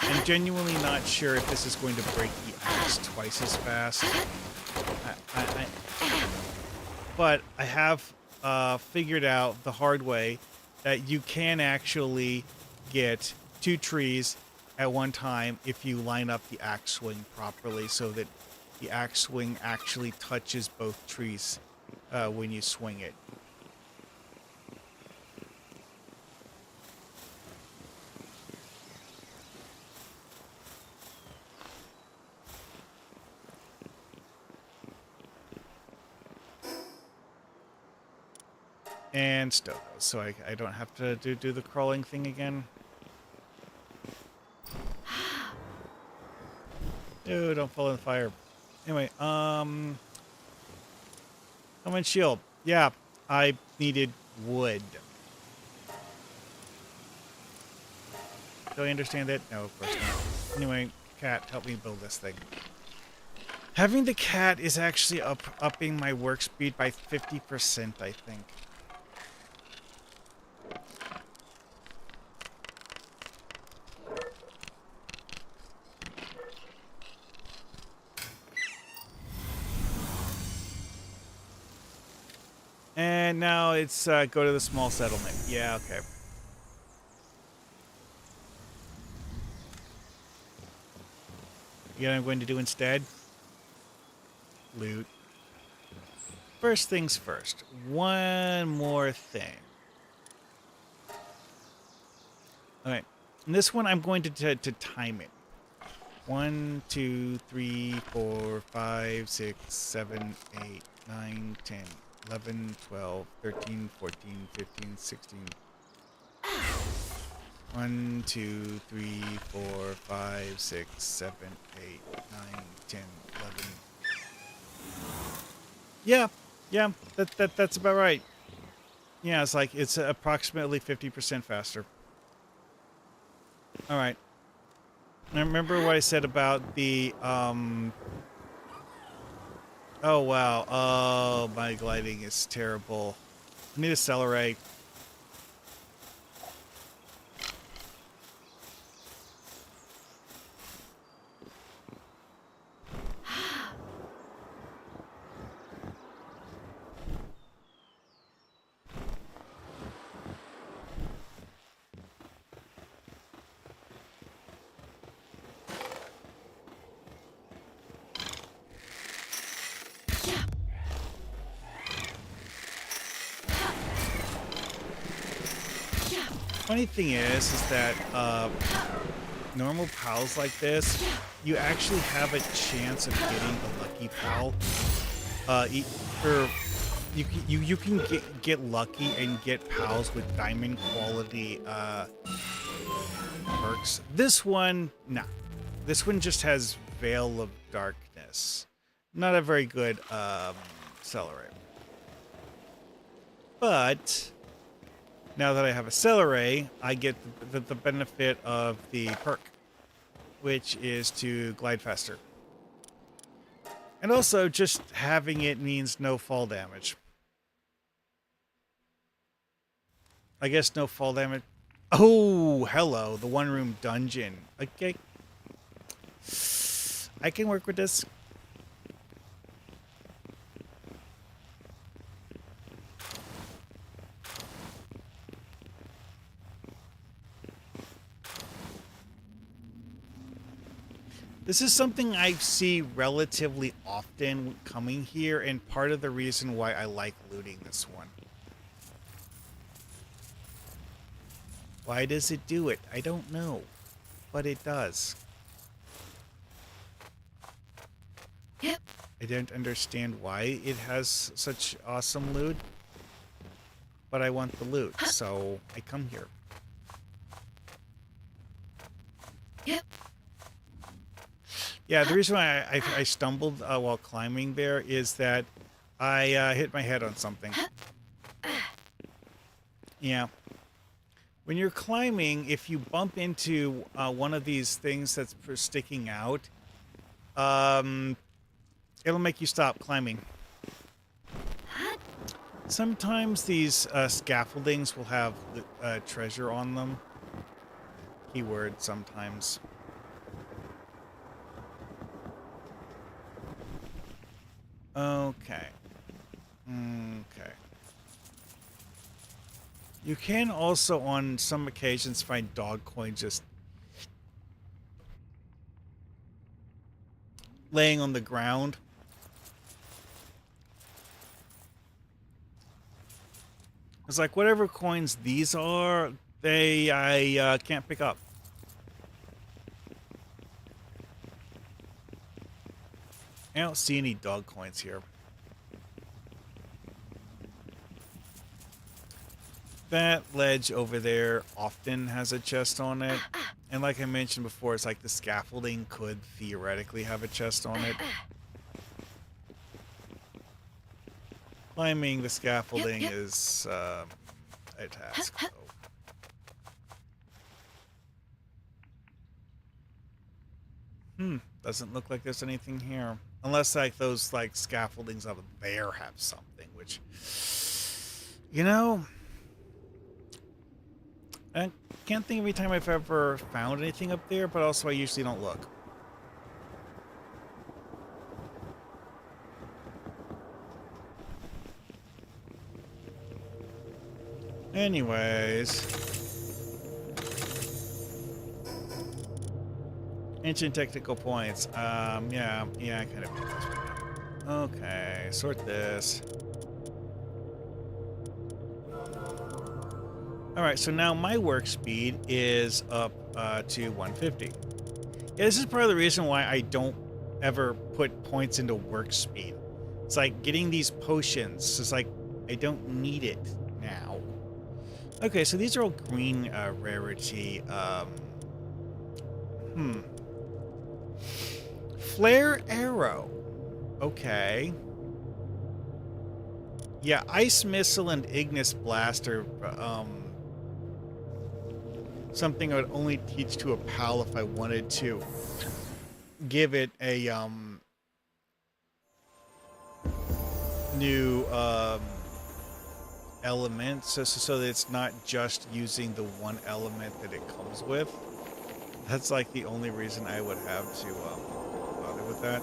I'm genuinely not sure if this is going to break the axe twice as fast. But I have figured out the hard way that you can actually get 2 trees at one time if you line up the axe swing properly so that the axe swing actually touches both trees when you swing it. And stow those, so I don't have to do the crawling thing again. Ew, don't fall in the fire. Anyway, come on, shield. Yeah, I needed wood. Do I understand that? No, of course not. Anyway, cat, help me build this thing. Having the cat is actually upping my work speed by 50%, I think. And now it's go to the small settlement. Yeah, okay. You know what I'm going to do instead? Loot. First things first. One more thing. Alright. This one I'm going to time it. 1, 2, 3, 4, 5, 6, 7, 8, 9, 10, 11, 12, 13, 14, 15, 16. 1, 2, 3, 4, 5, 6, 7, 8, 9, 10, 11. Yeah, yeah, that's about right. Yeah, it's like it's approximately 50% faster. All right. I remember what I said about the oh wow. Oh, my gliding is terrible. I need to accelerate. Funny thing is that normal pals like this, you actually have a chance of getting a lucky pal. Or you can get lucky and get pals with diamond quality perks. This one, nah. This one just has Veil of Darkness. Not a very good accelerate. But now that I have Accelerate, I get the benefit of the perk, which is to glide faster. And also, just having it means no fall damage. I guess no fall damage. Oh, hello, the one-room dungeon. Okay. I can work with this. This is something I see relatively often coming here, and part of the reason why I like looting this one. Why does it do it? I don't know, but it does. Yep. I don't understand why it has such awesome loot, but I want the loot, so I come here. Yep. Yeah, the reason why I stumbled while climbing there is that I hit my head on something. Yeah. When you're climbing, if you bump into one of these things that's sticking out, it'll make you stop climbing. Sometimes these scaffoldings will have treasure on them. Keyword sometimes. Okay. Okay. You can also, on some occasions, find dog coins just laying on the ground. It's like whatever coins these are, I can't pick up. I don't see any dog coins here. That ledge over there often has a chest on it. And like I mentioned before, it's like the scaffolding could theoretically have a chest on it. Climbing the scaffolding is a task, though. Doesn't look like there's anything here. Unless like those like scaffoldings up there have something, which, you know, I can't think of any time I've ever found anything up there, but also I usually don't look. Anyways. Ancient technical points. Yeah, I kind of need this right now. Okay, sort this. Alright, so now my work speed is up to 150. Yeah, this is part of the reason why I don't ever put points into work speed. It's like getting these potions. It's like, I don't need it now. Okay, so these are all green rarity. Flare arrow. Okay. Yeah, Ice Missile and Ignis Blast are something I would only teach to a pal if I wanted to give it a new element, so that it's not just using the one element that it comes with. That's like the only reason I would have to bother with that.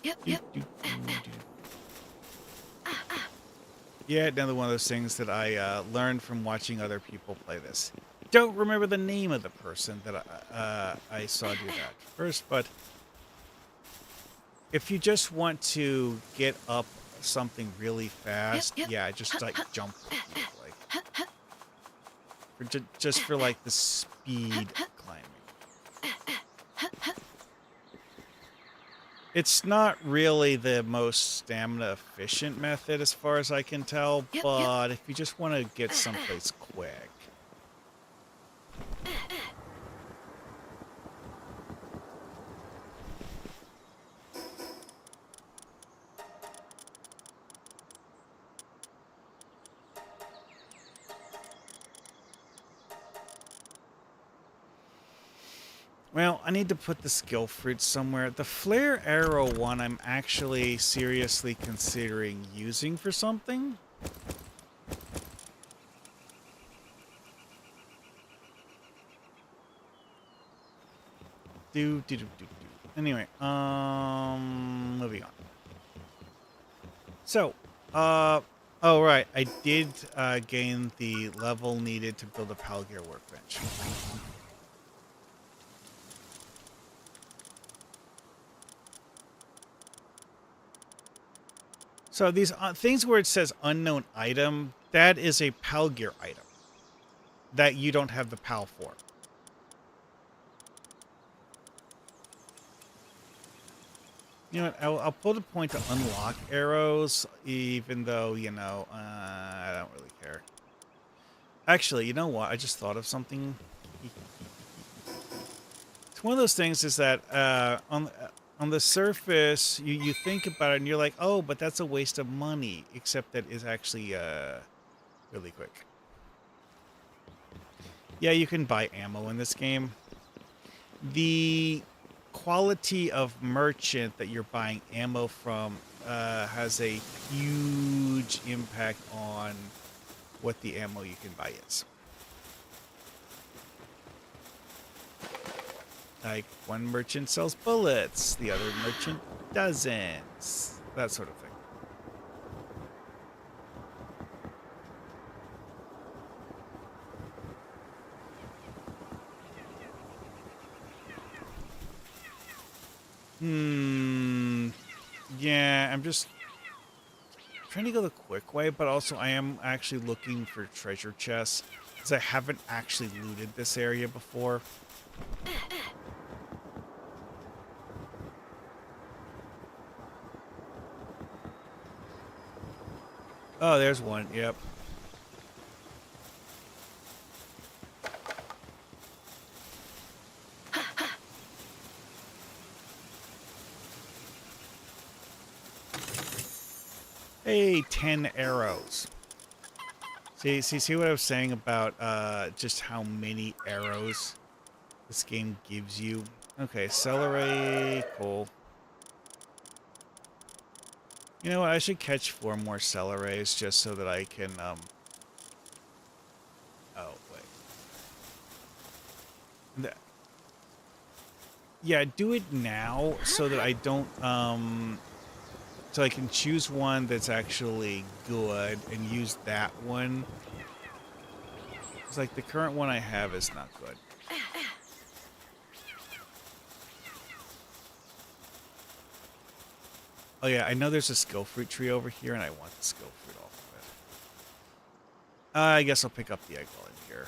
Yep, Do, yep. do, do, do. Yeah, another one of those things that I learned from watching other people play this. Don't remember the name of the person that I saw do that first, but if you just want to get up something really fast, Yep, yep. yeah, just like jump, like just for like the speed climbing. It's not really the most stamina efficient method as far as I can tell, Yep, yep. but if you just want to get someplace quick. Well, I need to put the skill fruit somewhere. The flare arrow one I'm actually seriously considering using for something. Do. Anyway, moving on. So, oh right, I did gain the level needed to build a Palgear workbench. So these things where it says unknown item, that is a Palgear item that you don't have the PAL for. You know what, I'll put a point to unlock arrows, even though, you know, I don't really care. Actually, you know what? I just thought of something. It's one of those things is that on the surface, you think about it and you're like, oh, but that's a waste of money, except that is actually really quick. Yeah, you can buy ammo in this game. The quality of merchant that you're buying ammo from has a huge impact on what the ammo you can buy is. Like, one merchant sells bullets, the other merchant doesn't. That sort of thing. Yeah, I'm just trying to go the quick way, but also I am actually looking for treasure chests, because I haven't actually looted this area before. Oh, there's one, yep. Hey, 10 arrows. See what I was saying about just how many arrows this game gives you? Okay, celery, cool. You know what, I should catch 4 more celeries just so that I can, oh, wait. Yeah, do it now so that I don't, so I can choose one that's actually good and use that one. It's like the current one I have is not good. Oh yeah, I know there's a skill fruit tree over here and I want the skill fruit off of it. I guess I'll pick up the egg while I'm here.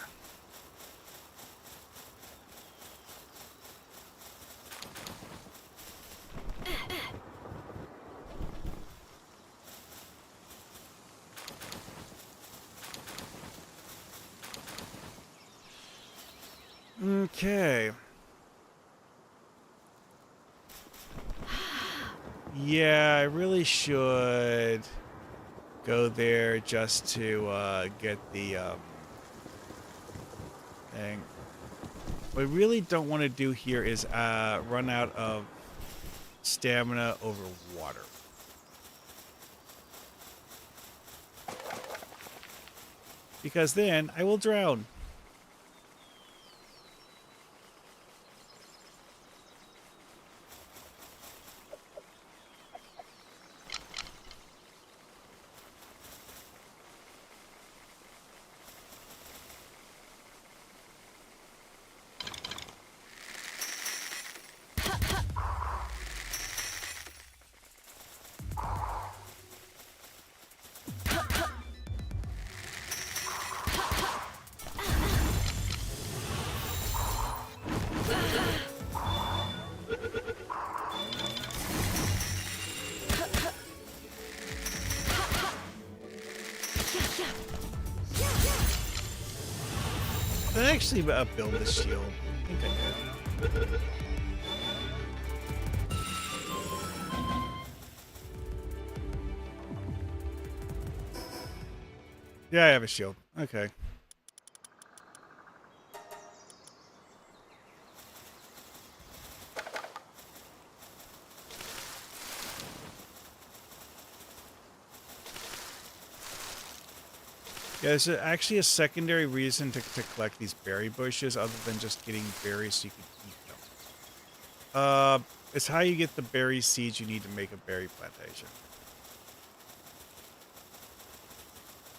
Okay. Yeah, I really should go there just to get the thing. What I really don't want to do here is run out of stamina over water. Because then I will drown. Did I actually build the shield? I think I did. Yeah, I have a shield. Okay. Yeah, there's actually a secondary reason to collect these berry bushes other than just getting berries so you can eat them. It's how you get the berry seeds you need to make a berry plantation.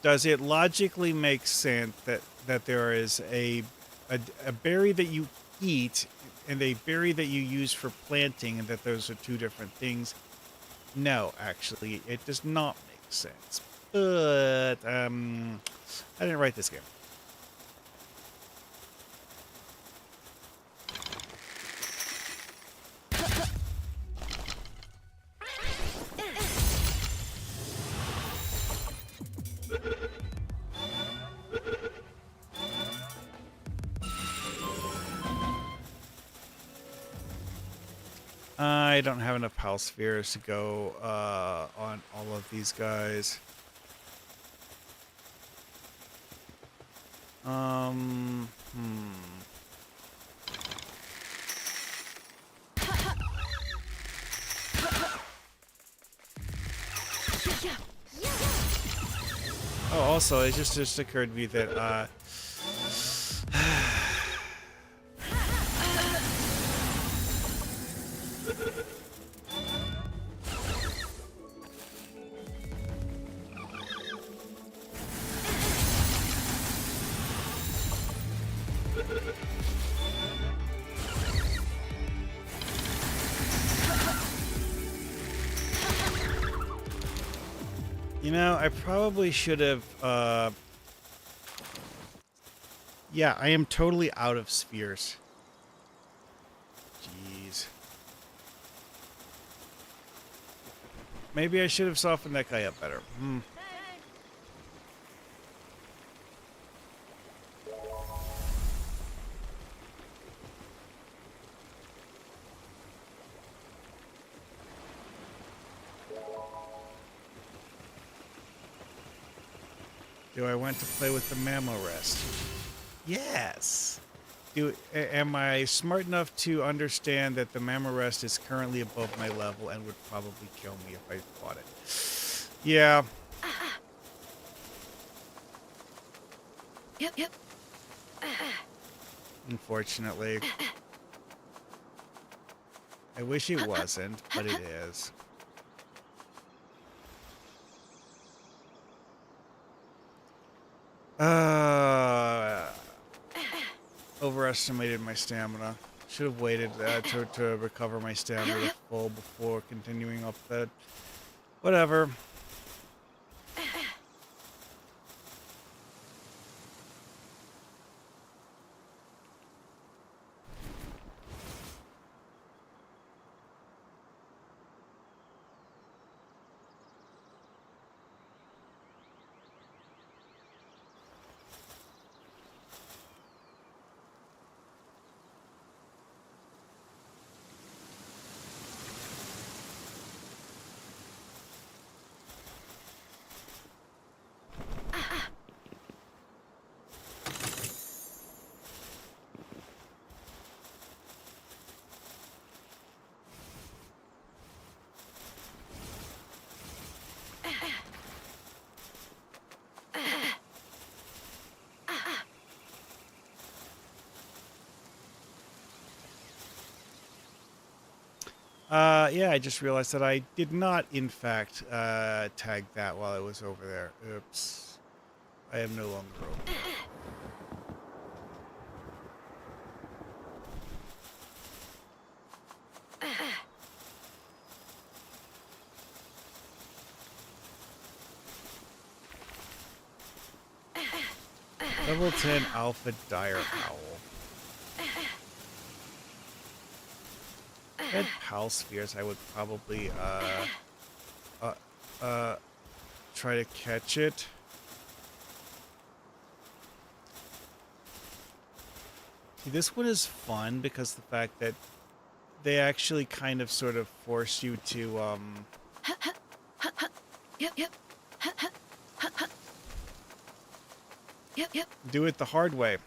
Does it logically make sense that there is a berry that you eat and a berry that you use for planting and that those are two different things? No, actually, it does not make sense. But I didn't write this game. I don't have enough house spheres to go on all of these guys. Hmm. Oh, also, it just occurred to me that you know, I probably should have yeah, I am totally out of spheres. Jeez. Maybe I should have softened that guy up better. Do I want to play with the mammal rest? Yes. Am I smart enough to understand that the mammal rest is currently above my level and would probably kill me if I fought it? Yeah. Yep, yep. Unfortunately. I wish it wasn't, but it is. Overestimated my stamina. Should have waited to recover my stamina to full before continuing up that. Whatever. Yeah, I just realized that I did not, in fact, tag that while I was over there. Oops. I am no longer over there. Level 10 Alpha Dire Owl. If I had Pal Spheres, I would probably, uh, uh, try to catch it. See, this one is fun because the fact that they actually kind of sort of force you to, Yep, yep. Yep, yep. do it the hard way.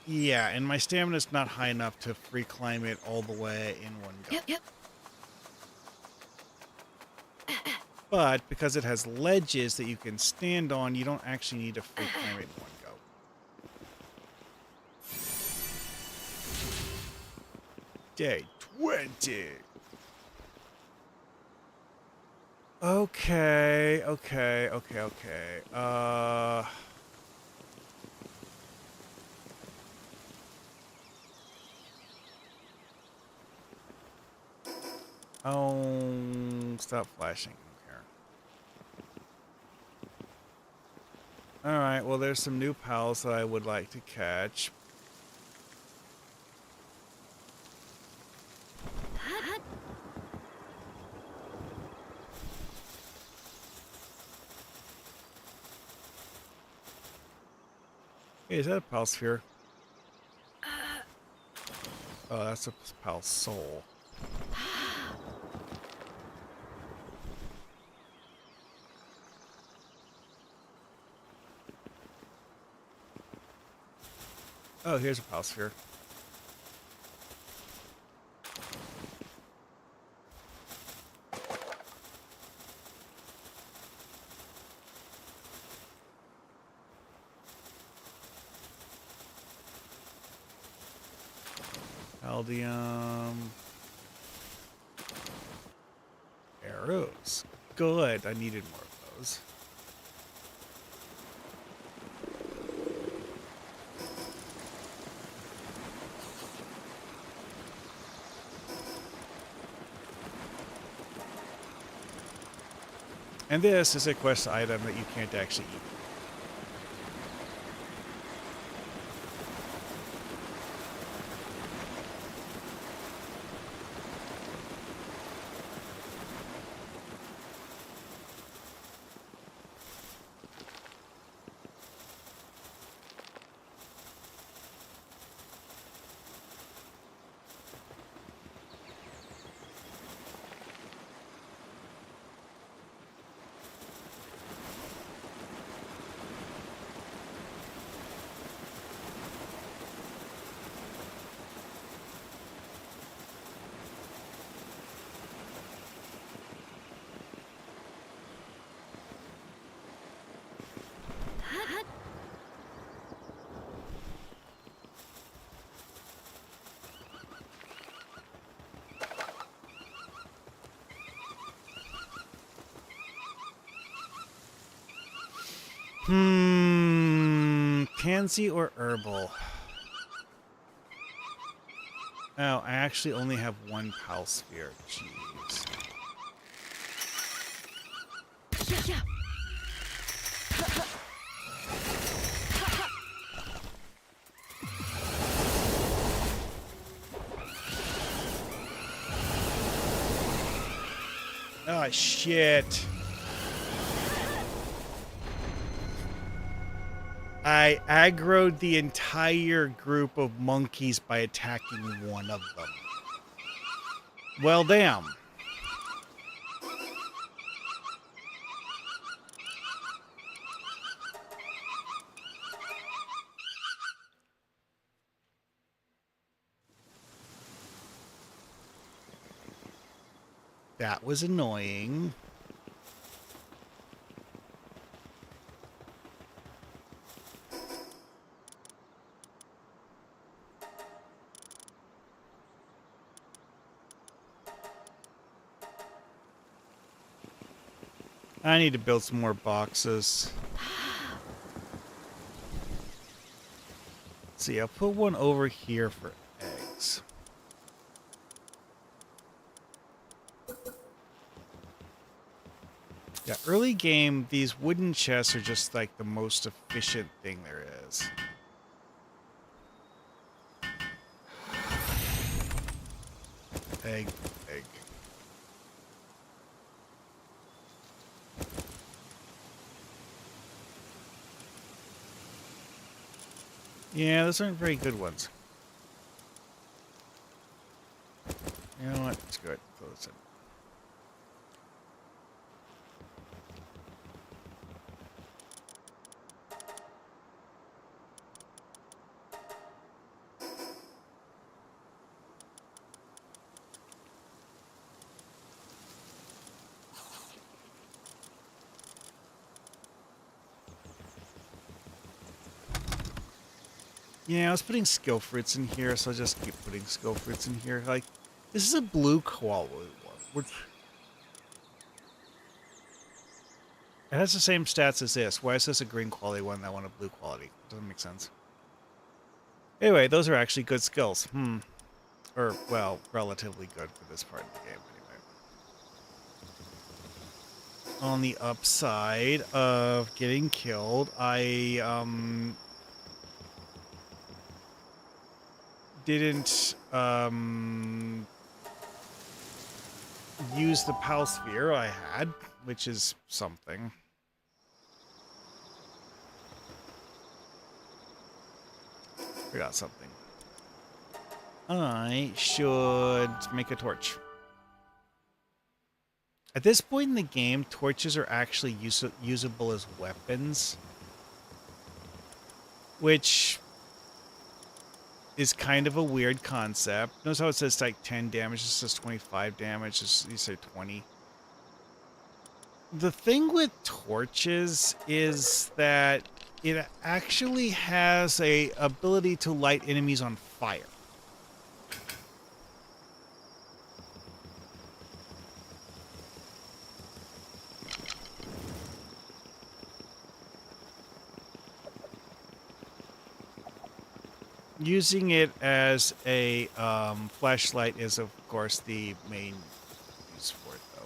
Yeah, and my stamina's not high enough to free climb it all the way in one go. Yep, yep. But because it has ledges that you can stand on, you don't actually need to free climb it in one go. Day 20. Okay. Oh, stop flashing. Alright, well, there's some new pals that I would like to catch. Hey, is that a pal sphere? Oh, that's a pal soul. Oh, here's a pal sphere. Aldium. Arrows. Good. I needed more of those. And this is a quest item that you can't actually eat. Pansy or herbal? Oh, I actually only have one pal sphere. Jeez. Yeah, yeah. Oh, shit. I aggroed the entire group of monkeys by attacking one of them. Well, damn. That was annoying. I need to build some more boxes. Let's see, I'll put one over here for eggs. Yeah, early game, these wooden chests are just like the most efficient thing there is. Egg, egg. Yeah, those aren't very good ones. You know what? Let's go ahead and throw this in. Yeah, I was putting skill fruits in here, so I'll just keep putting skill fruits in here. Like, this is a blue koala one, which it has the same stats as this. Why is this a green quality one and that one a blue quality? Doesn't make sense. Anyway, those are actually good skills. Or, well, relatively good for this part of the game, anyway. On the upside of getting killed, I, didn't, use the Pal Sphere I had, which is something. Forgot something. I should make a torch. At this point in the game, torches are actually usable as weapons, which is kind of a weird concept. Notice how it says like 10 damage, it says 25 damage, you say 20. The thing with torches is that it actually has a ability to light enemies on fire. Using it as a flashlight is, of course, the main use for it, though.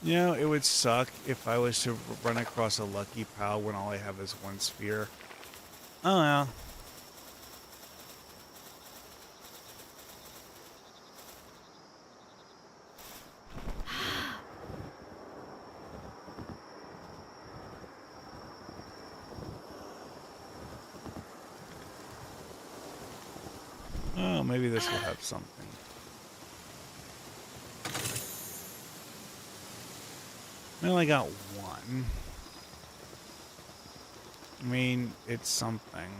You know, it would suck if I was to run across a lucky pal when all I have is one sphere. Oh well. Oh, maybe this will have something. I only got one. I mean, it's something.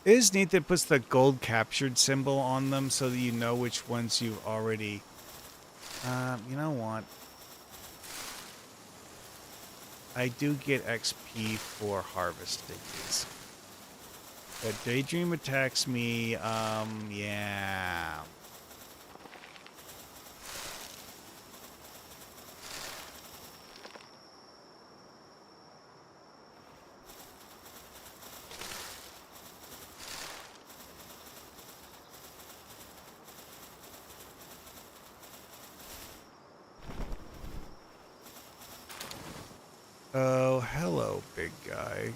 It is neat that it puts the gold captured symbol on them so that you know which ones you've already... you know what? I do get XP for harvesting these. But Daydream attacks me, yeah. Oh, hello, big guy.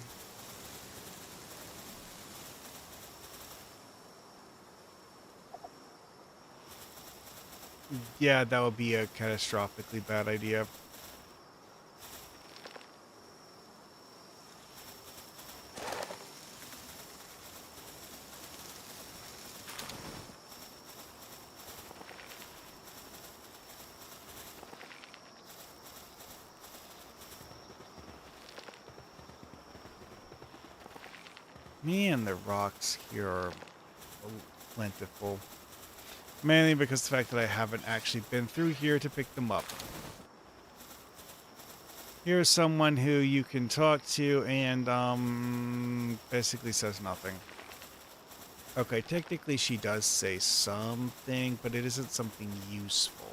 Yeah, that would be a catastrophically bad idea. Man, the rocks here are plentiful. Mainly because of the fact that I haven't actually been through here to pick them up. Here's someone who you can talk to and basically says nothing. Okay, technically she does say something, but it isn't something useful.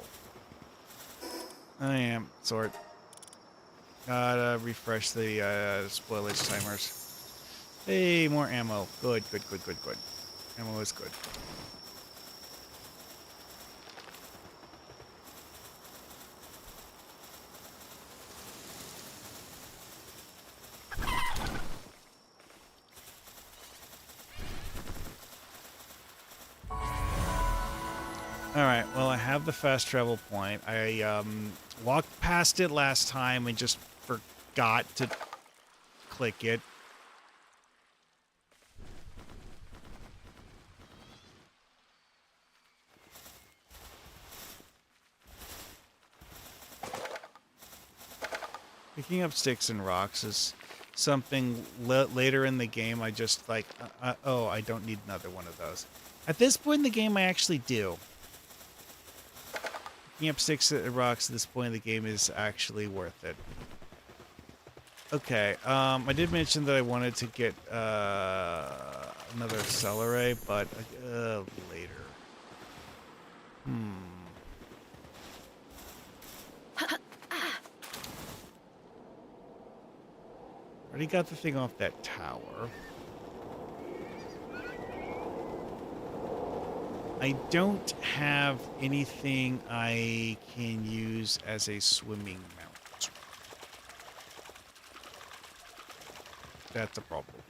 I am sort. Gotta refresh the spoilage timers. Hey, more ammo. Good, good, good, good, good. Ammo is good. Alright, well I have the fast travel point. I walked past it last time and just forgot to click it. Picking up sticks and rocks is something later in the game I just like, oh, I don't need another one of those. At this point in the game, I actually do. Picking up sticks and rocks at this point in the game is actually worth it. Okay, I did mention that I wanted to get another accelerate, but later. Already got the thing off that tower. I don't have anything I can use as a swimming mount. That's a problem.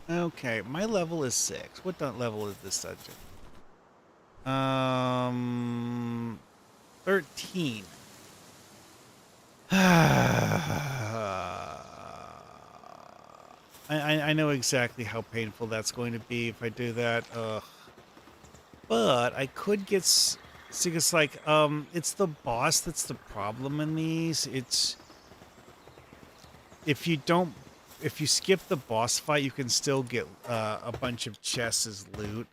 Okay, my level is 6. What level is this dungeon? 13. I know exactly how painful that's going to be if I do that. Ugh. But I could get... See, it's like, it's the boss that's the problem in these. It's... If you don't... If you skip the boss fight, you can still get a bunch of chests as loot.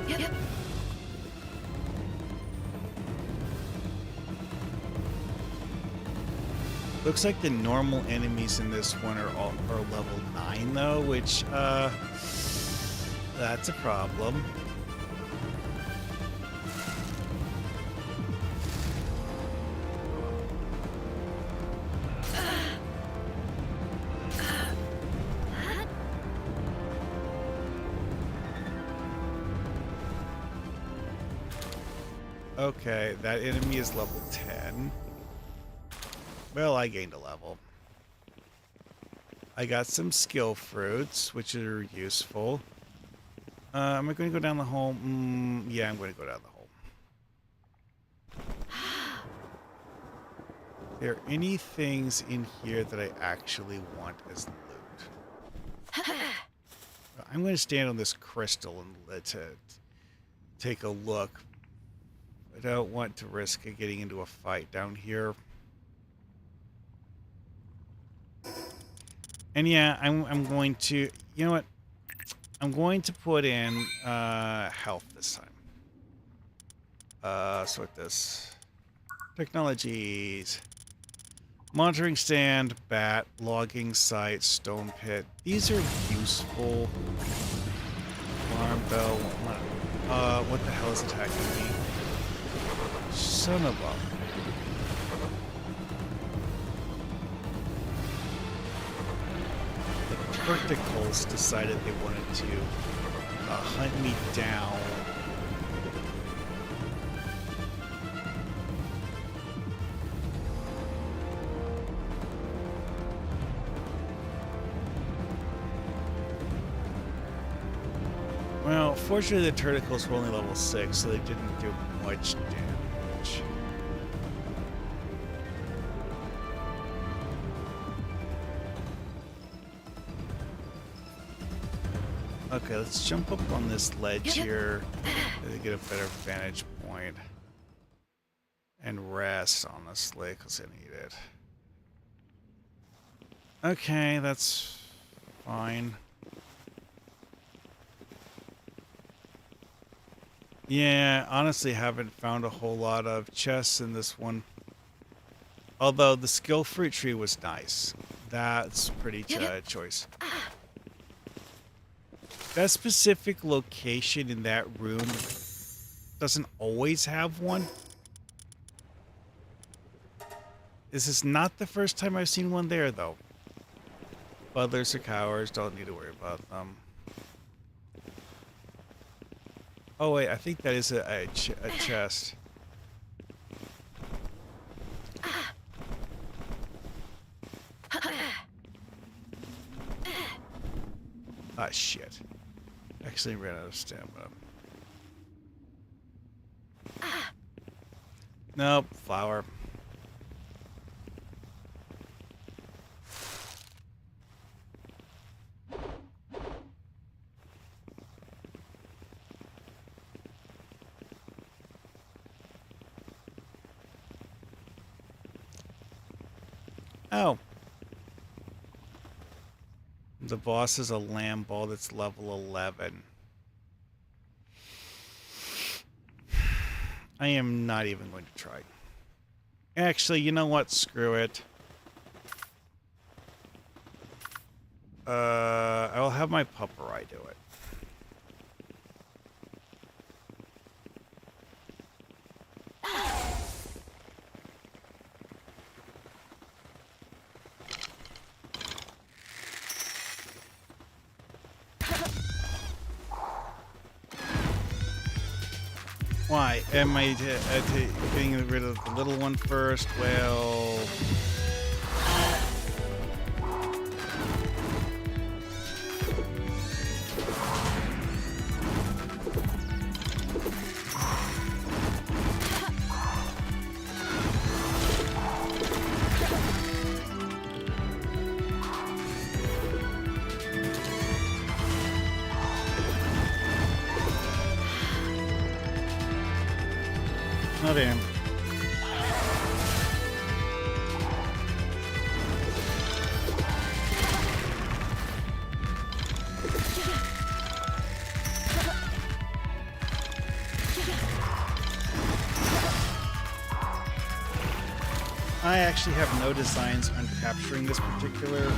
Yep, yep. Looks like the normal enemies in this one are level 9 though, which that's a problem. Okay, that enemy is level 10. Well, I gained a level. I got some skill fruits, which are useful. Am I going to go down the hole? Yeah, I'm going to go down the hole. Are there any things in here that I actually want as loot? I'm going to stand on this crystal and let it take a look. I don't want to risk getting into a fight down here. And yeah, I'm going to, you know what? I'm going to put in health this time. Sort this. Technologies. Monitoring stand, bat, logging site, stone pit. These are useful. Alarm bell. What the hell is attacking me? Son of a... The Verticals decided they wanted to hunt me down. Well, fortunately the Tentacles were only level 6, so they didn't do much damage. Okay, let's jump up on this ledge here to get a better vantage point. And rest, honestly, because I need it. Okay, that's fine. Yeah, honestly, haven't found a whole lot of chests in this one. Although the skill fruit tree was nice. That's pretty choice. That specific location in that room doesn't always have one. This is not the first time I've seen one there, though. Butlers are cowards, don't need to worry about them. Oh wait, I think that is a chest. Ah, shit. Actually ran out of stamina. Nope, flower. Oh. The boss is a lamb ball that's level 11. I am not even going to try. Actually, you know what? Screw it. I will have my pupperai do it. Why? Am I getting rid of the little one first? Well... Oh, damn. I actually have no designs on capturing this particular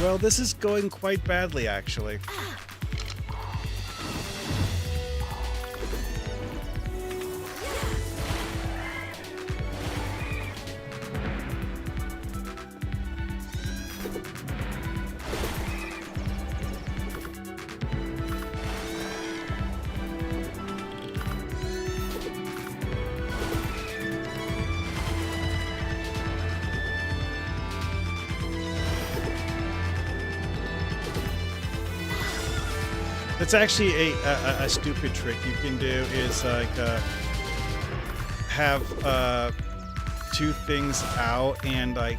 Well, this is going quite badly, actually. That's actually a stupid trick you can do is like have two things out and like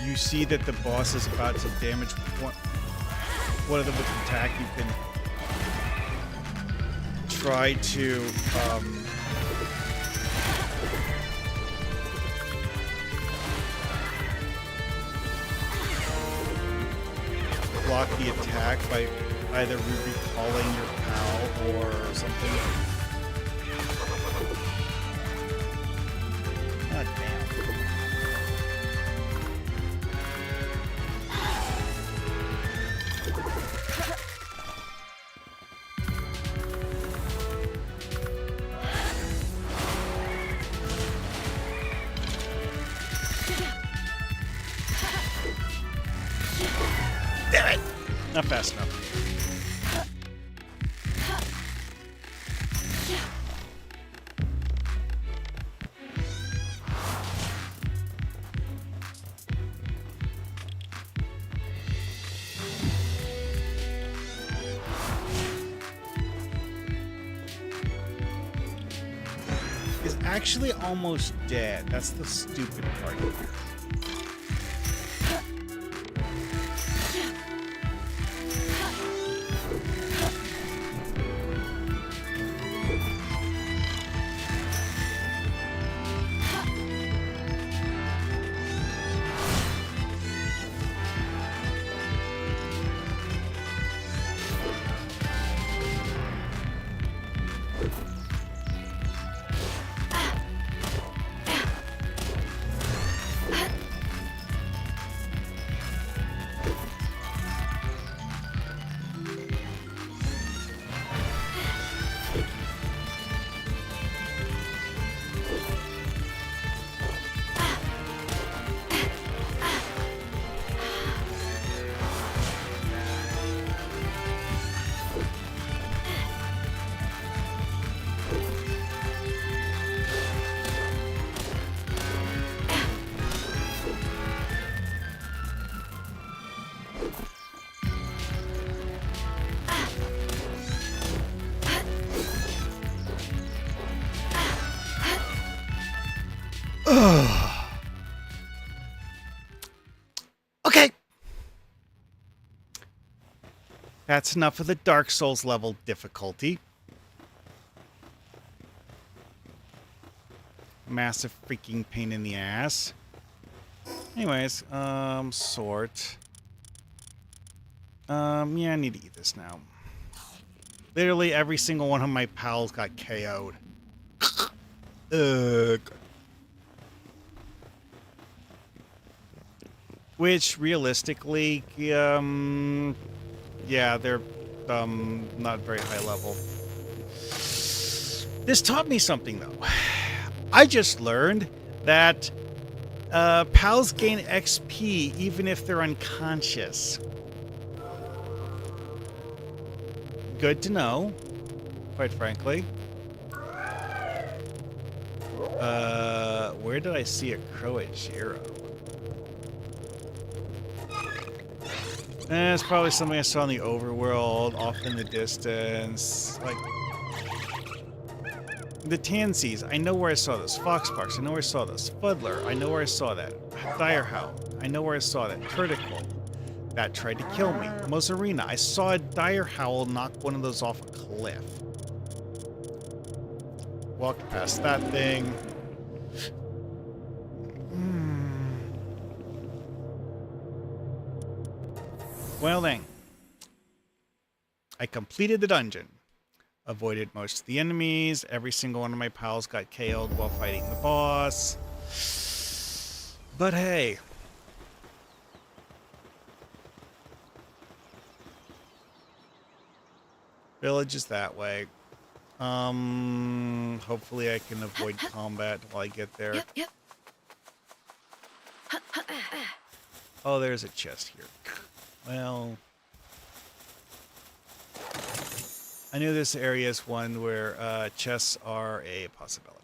you see that the boss is about to damage one of them with an attack. You can try to block the attack by either recalling your pal or something. God damn. Damn it! Not fast enough. Is actually almost dead. That's the stupid part here. Okay. That's enough of the Dark Souls level difficulty. Massive freaking pain in the ass. Anyways, sort. Yeah, I need to eat this now. Literally every single one of my pals got KO'd. Ugh. Which, realistically, yeah, they're not very high level. This taught me something, though. I just learned that pals gain XP even if they're unconscious. Good to know, quite frankly. Where did I see a crow at Jiro? It's probably something I saw in the overworld, off in the distance. Like, the Tansies, I know where I saw those. Foxparks, I know where I saw those. Fuddler, I know where I saw that. Direhound, I know where I saw that. Critical, that tried to kill me. Mozarina, I saw a Direhowl knock one of those off a cliff. Walked past that thing. Well then, I completed the dungeon. Avoided most of the enemies. Every single one of my pals got KO'd while fighting the boss. But hey, Village is that way. Hopefully I can avoid combat while I get there. Yep, yep. Oh, there's a chest here. Well, I knew this area is one where chests are a possibility.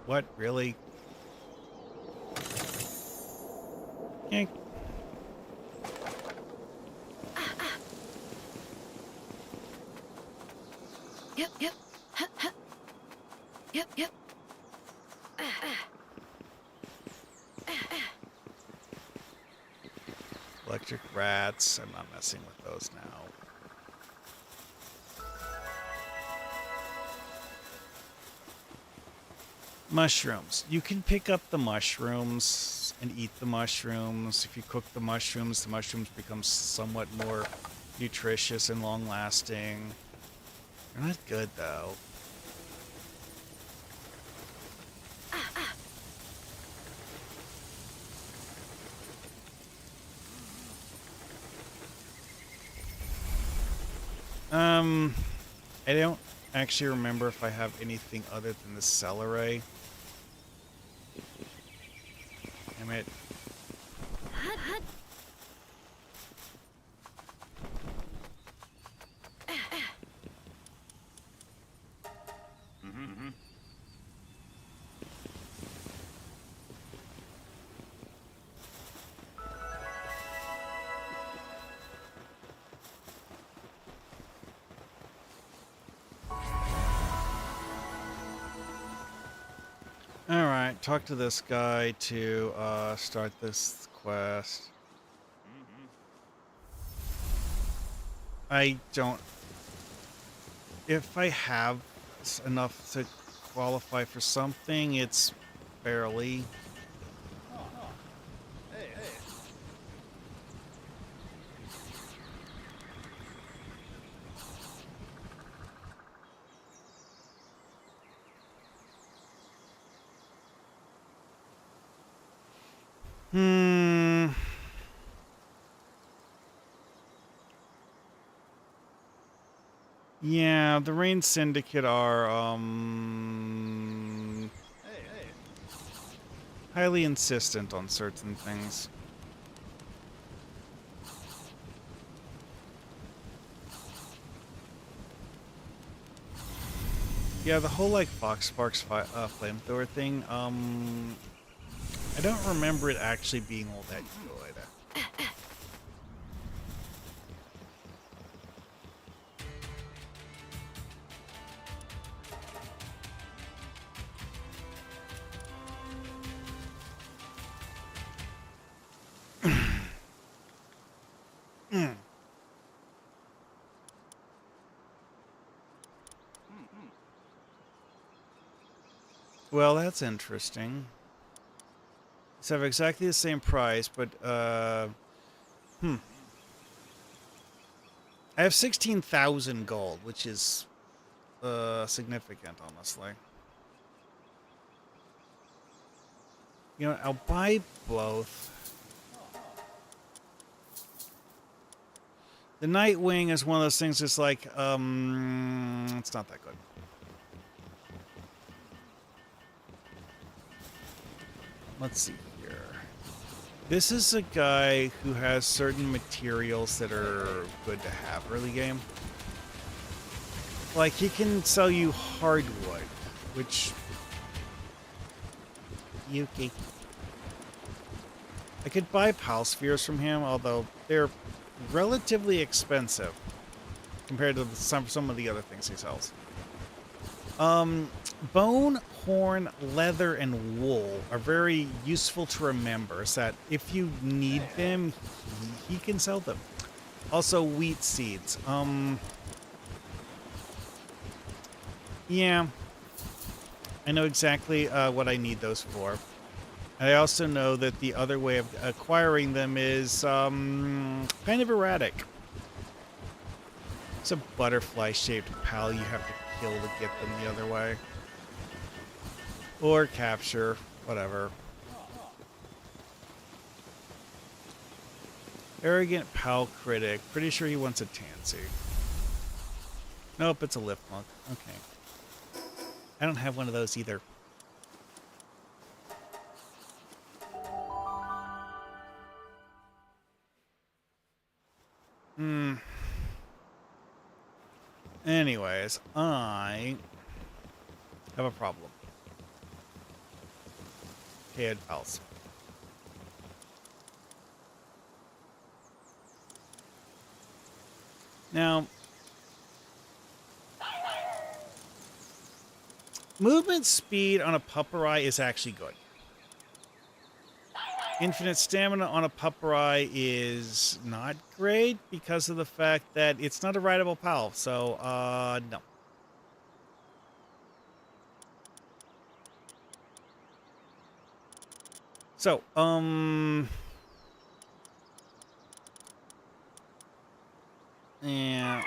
What? Really? Yank. Yep, yep. Yep, yep. Electric rats. I'm not messing with those now. Mushrooms. You can pick up the mushrooms and eat the mushrooms. If you cook the mushrooms become somewhat more nutritious and long-lasting. They're not good, though. I don't actually remember if I have anything other than the celery. Damn it. Alright, talk to this guy to start this quest. I don't... If I have enough to qualify for something, it's barely. Yeah, the Rain Syndicate are, highly insistent on certain things. Yeah, the whole, like, Fox Sparks flamethrower thing, I don't remember it actually being all that good. Well, that's interesting. These have exactly the same price, but, I have 16,000 gold, which is, significant, honestly. You know, I'll buy both. The Nightwing is one of those things that's like, it's not that good. Let's see here. This is a guy who has certain materials that are good to have early game. Like, he can sell you hardwood, which... Yuki. I could buy Pal Spheres from him, although they're relatively expensive compared to some of the other things he sells. Bone, horn, leather, and wool are very useful to remember, so that if you need them, he can sell them. Also, wheat seeds. Yeah. I know exactly what I need those for. I also know that the other way of acquiring them is kind of erratic. It's a butterfly-shaped pal you have to kill to get them the other way. Or capture, whatever. Arrogant pal critic. Pretty sure he wants a Tansy. Nope, it's a lift monk. Okay. I don't have one of those either. Anyways, I have a problem. Okay, pals. Now, movement speed on a Pupperai is actually good. Infinite stamina on a Pupperai is not great because of the fact that it's not a rideable pal. So, no. So, yeah,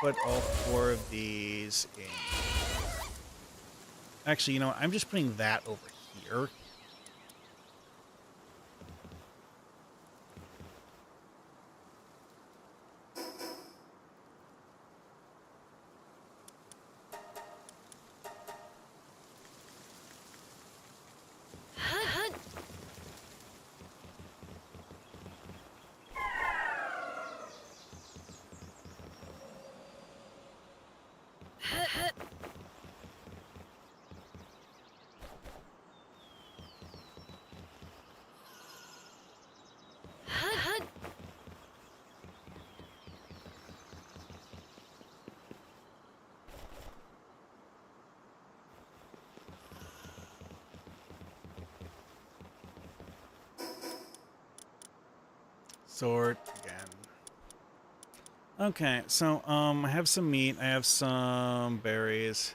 put all 4 of these in. Actually, you know what? I'm just putting that over here. Sort again. Okay, so I have some meat. I have some berries.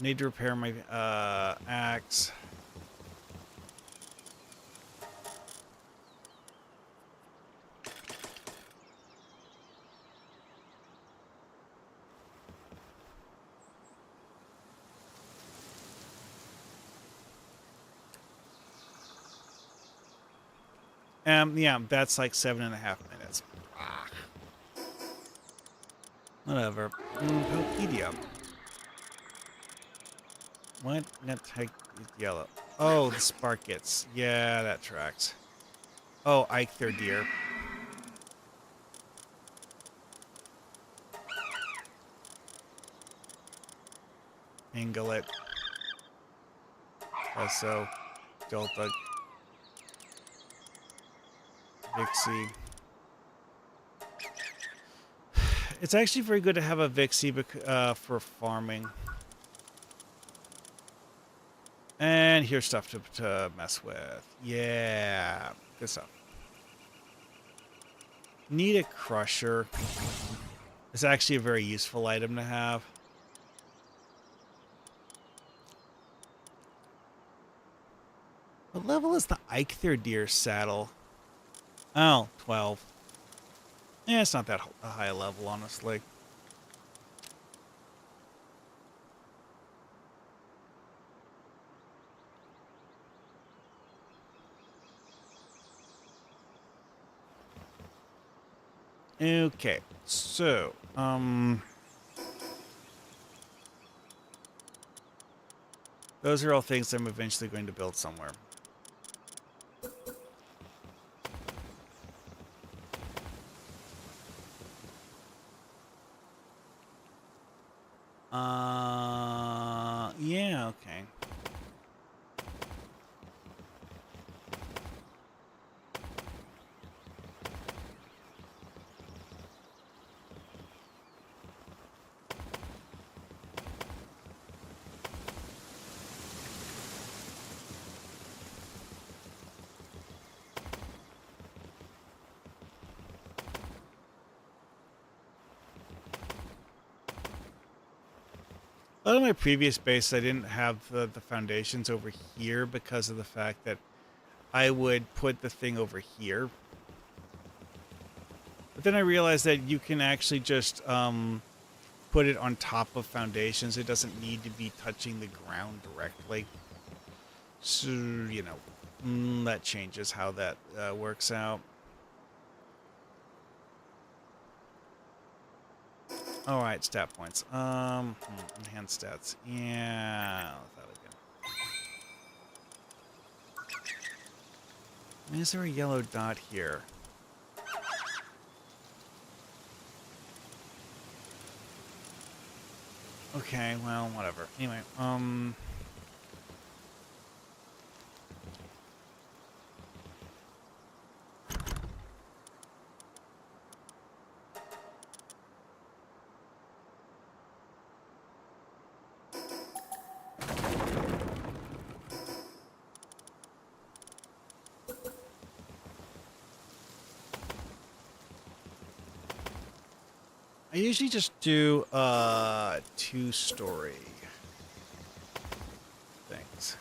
I need to repair my axe. Yeah, that's like 7.5 minutes. Ah. Whatever. Palpedia. What? Net type is yellow. Oh, the Sparkets. Yeah, that tracks. Oh, Ike, their deer. Inglet. Also, Delta. Vixie. It's actually very good to have a Vixie for farming. And here's stuff to mess with. Yeah, good stuff. Need a crusher. It's actually a very useful item to have. What level is the Eikthyr deer saddle? Oh, 12. Yeah, it's not that high a level, honestly. Okay, so, those are all things I'm eventually going to build somewhere. Yeah, okay. A lot of my previous bases, I didn't have the foundations over here because of the fact that I would put the thing over here. But then I realized that you can actually just put it on top of foundations. It doesn't need to be touching the ground directly. So, you know, that changes how that works out. All right, stat points. Enhanced stats. Yeah, that again. Why is there a yellow dot here? Okay, well, whatever. Anyway, I usually just do 2-story things.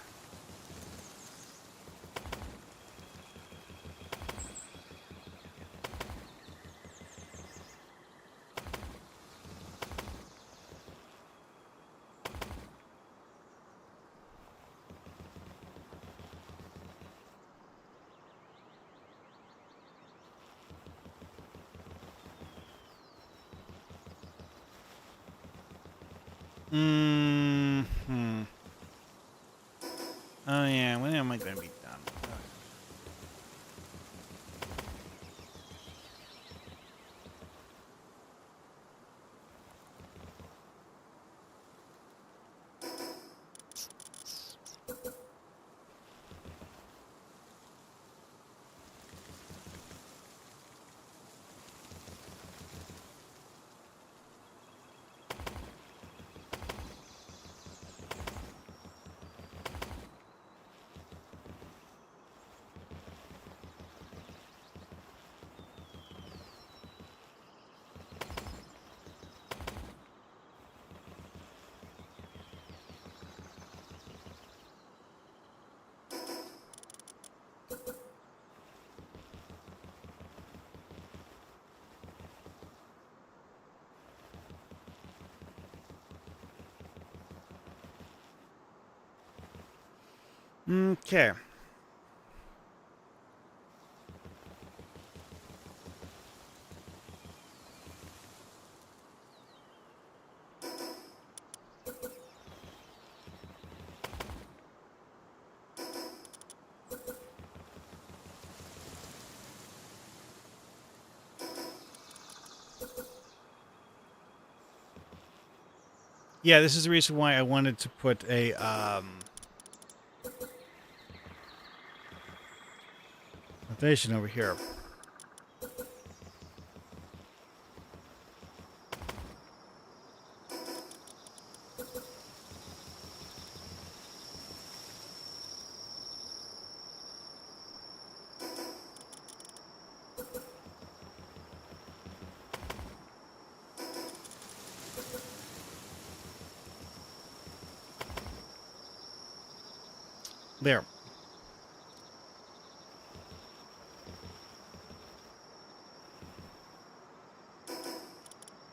Hmm. Oh yeah, when am I going to be done? Okay. Yeah, this is the reason why I wanted to put a foundation over here. There.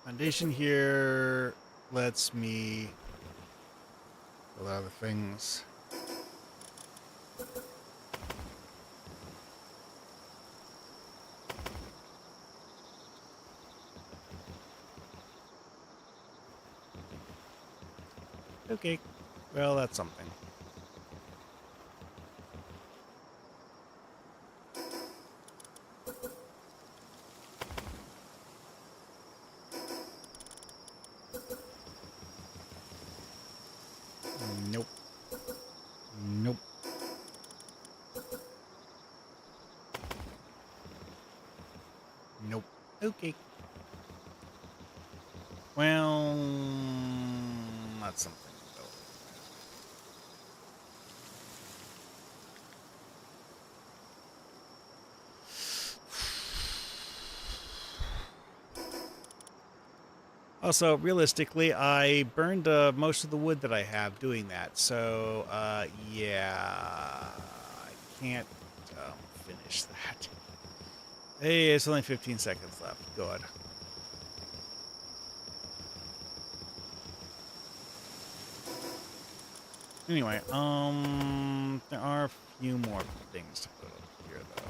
Foundation here lets me a lot of things. Okay. Well, that's something. Nope. Nope. Nope. Okay. Well, that's something. Also, realistically, I burned most of the wood that I have doing that. So, yeah, I can't finish that. Hey, it's only 15 seconds left. Good. Anyway, there are a few more things to put up here, though.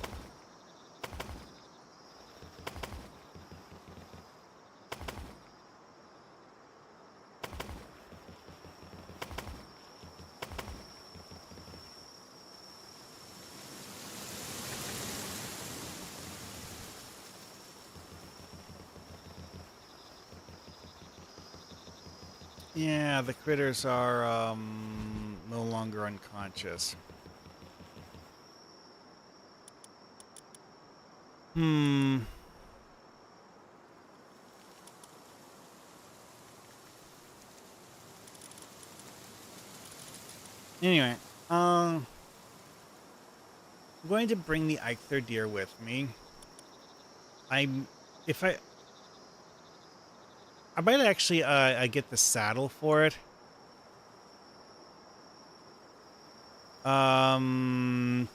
Yeah, the critters are, no longer unconscious. Hmm. Anyway, I'm going to bring the Eichler deer with me. I'm, if I might actually, I get the saddle for it.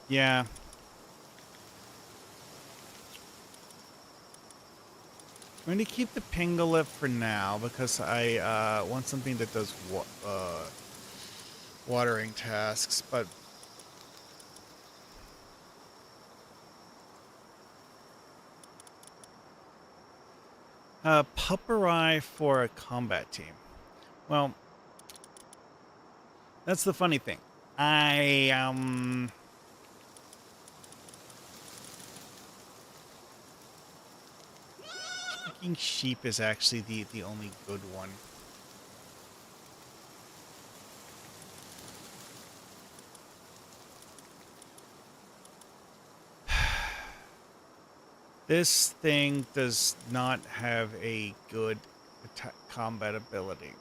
Yeah. I'm going to keep the pangolin for now because I want something that does watering tasks, but puppery for a combat team. Well, that's the funny thing. Speaking sheep is actually the only good one. This thing does not have a good combat ability.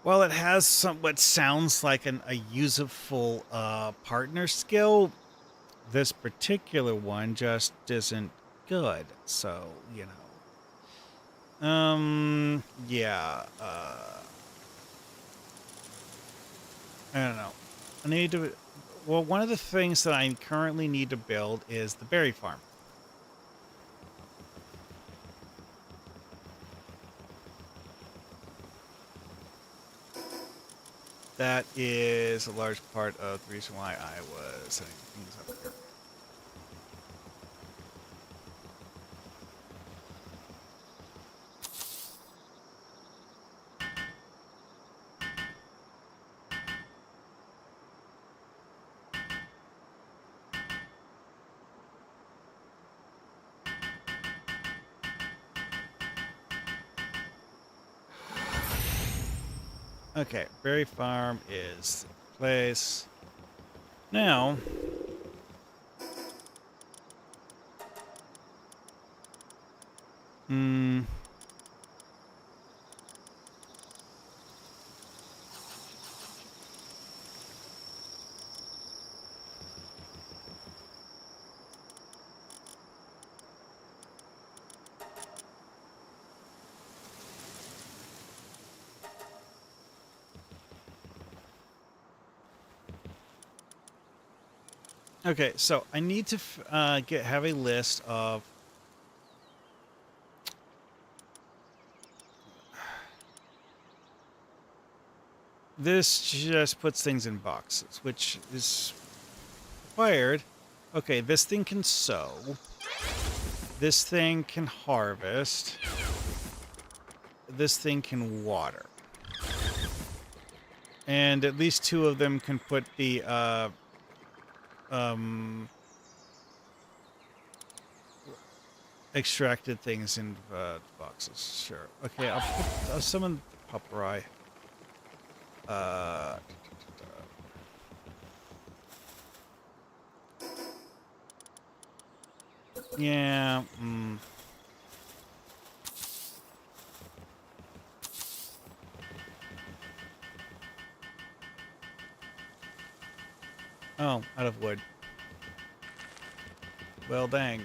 While it has what sounds like a useful partner skill, this particular one just isn't good. So, you know. Yeah. I don't know. I need to. Well, one of the things that I currently need to build is the berry farm. That is a large part of the reason why I was setting things up here. Okay, berry farm is the place. Now, okay, so I need to have a list of this. Just puts things in boxes, which is required. Okay, this thing can sow. This thing can harvest. This thing can water. And at least two of them can put the extracted things in boxes. Sure. Okay, I'll summon the puppery. Yeah. Oh, out of wood. Well, dang.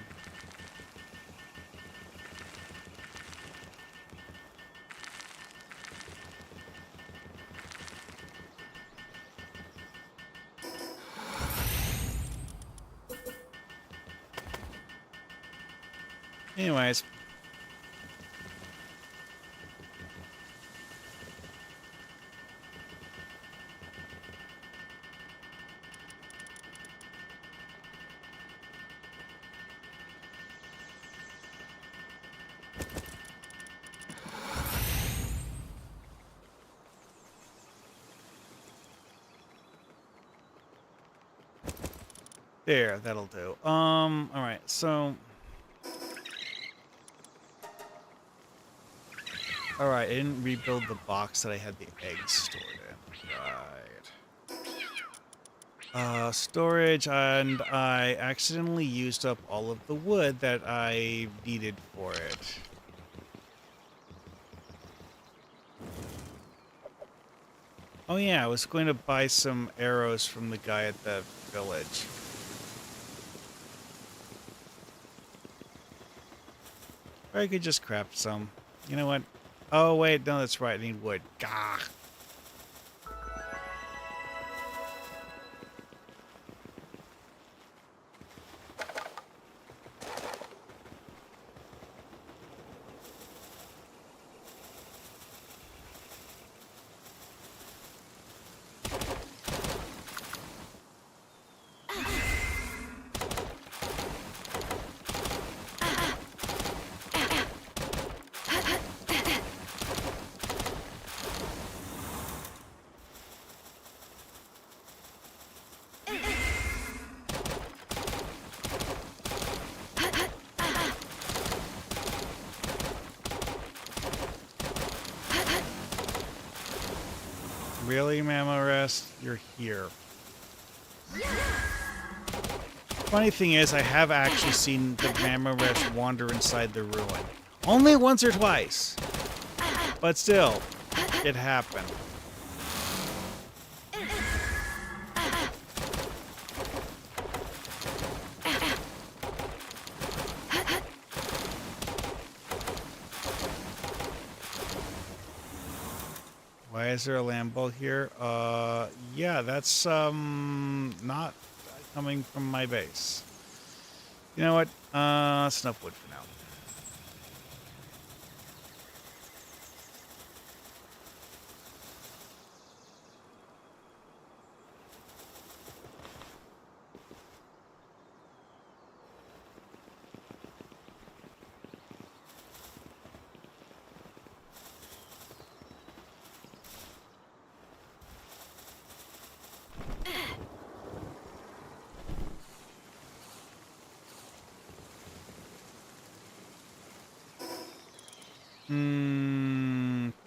Anyways. There, that'll do. All right, so... Alright, I didn't rebuild the box that I had the eggs stored in. Right. Storage, and I accidentally used up all of the wood that I needed for it. Oh yeah, I was going to buy some arrows from the guy at the village. Or I could just craft some. You know what? Oh wait, no, that's right, I need wood. Gah! Really, Mama Rest? You're here. Funny thing is, I have actually seen the Mama Rest wander inside the ruin. Only once or twice. But still, it happened. Why is there a Lambo here? Yeah, that's, not coming from my base. You know what? That's enough wood for now.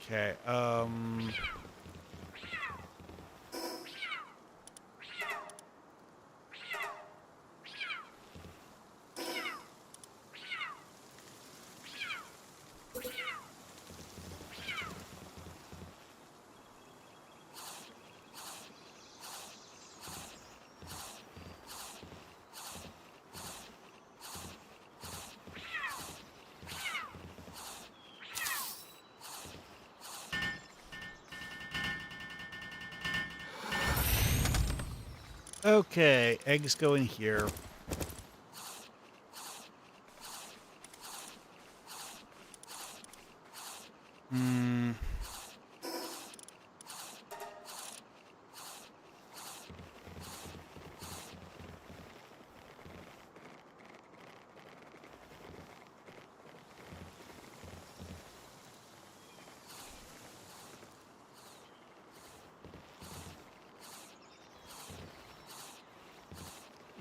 Okay, okay, eggs go in here.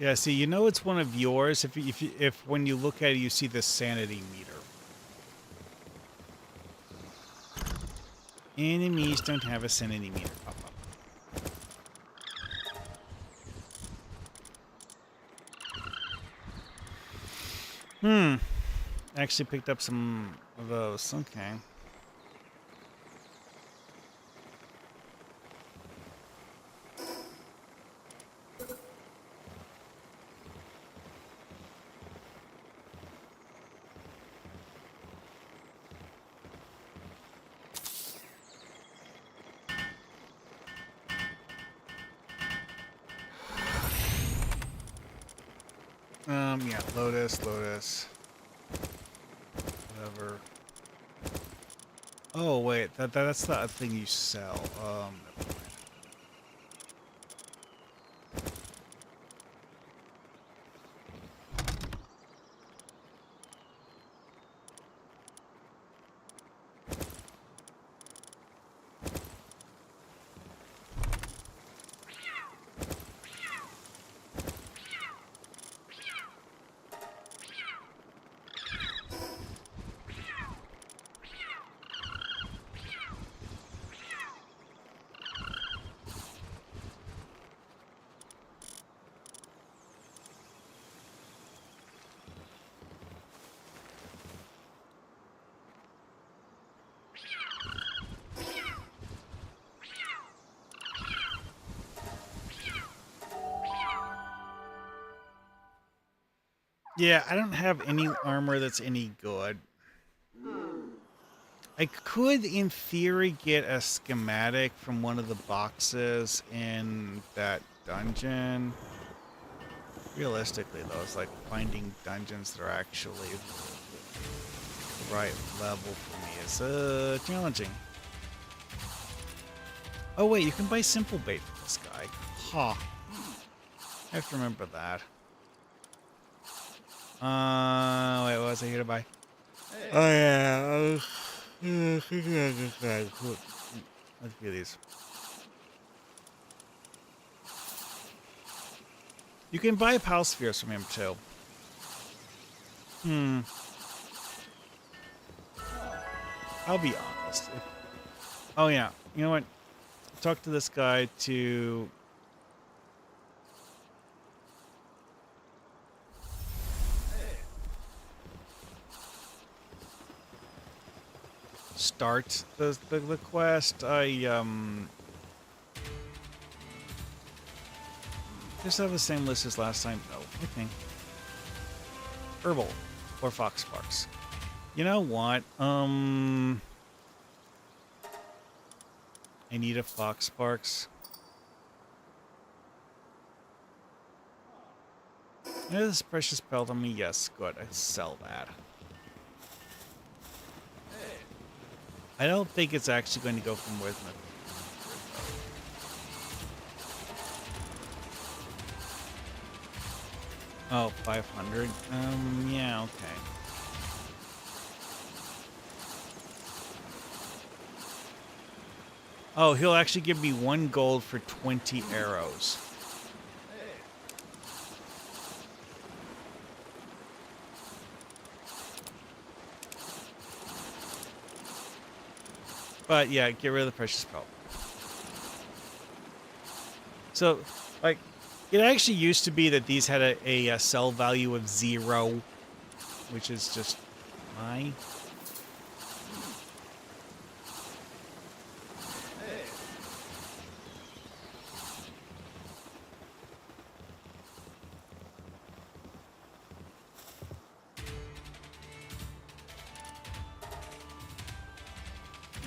Yeah, see, you know it's one of yours if when you look at it you see the sanity meter. Enemies don't have a sanity meter pop up. Actually picked up some of those. Okay. Yeah, Lotus. Whatever. Oh, wait, that's the thing you sell. Never mind. Yeah, I don't have any armor that's any good. I could, in theory, get a schematic from one of the boxes in that dungeon. Realistically, though, it's like finding dungeons that are actually the right level for me is challenging. Oh wait, you can buy simple bait for this guy. Huh. I have to remember that. Wait, what was I here to buy? Oh yeah. Let's do these. You can buy pal spheres from him too. I'll be honest. Oh yeah. You know what? Talk to this guy to start the quest. I just have the same list as last time. No, I think herbal or fox sparks. You know what? I need a fox sparks. This precious pelt on me. Yes, good. I sell that. I don't think it's actually going to go from worth my. Oh, 500. Yeah, okay. Oh, he'll actually give me 1 gold for 20 arrows. But yeah, get rid of the precious pelt. So, like, it actually used to be that these had a sell value of 0, which is just my.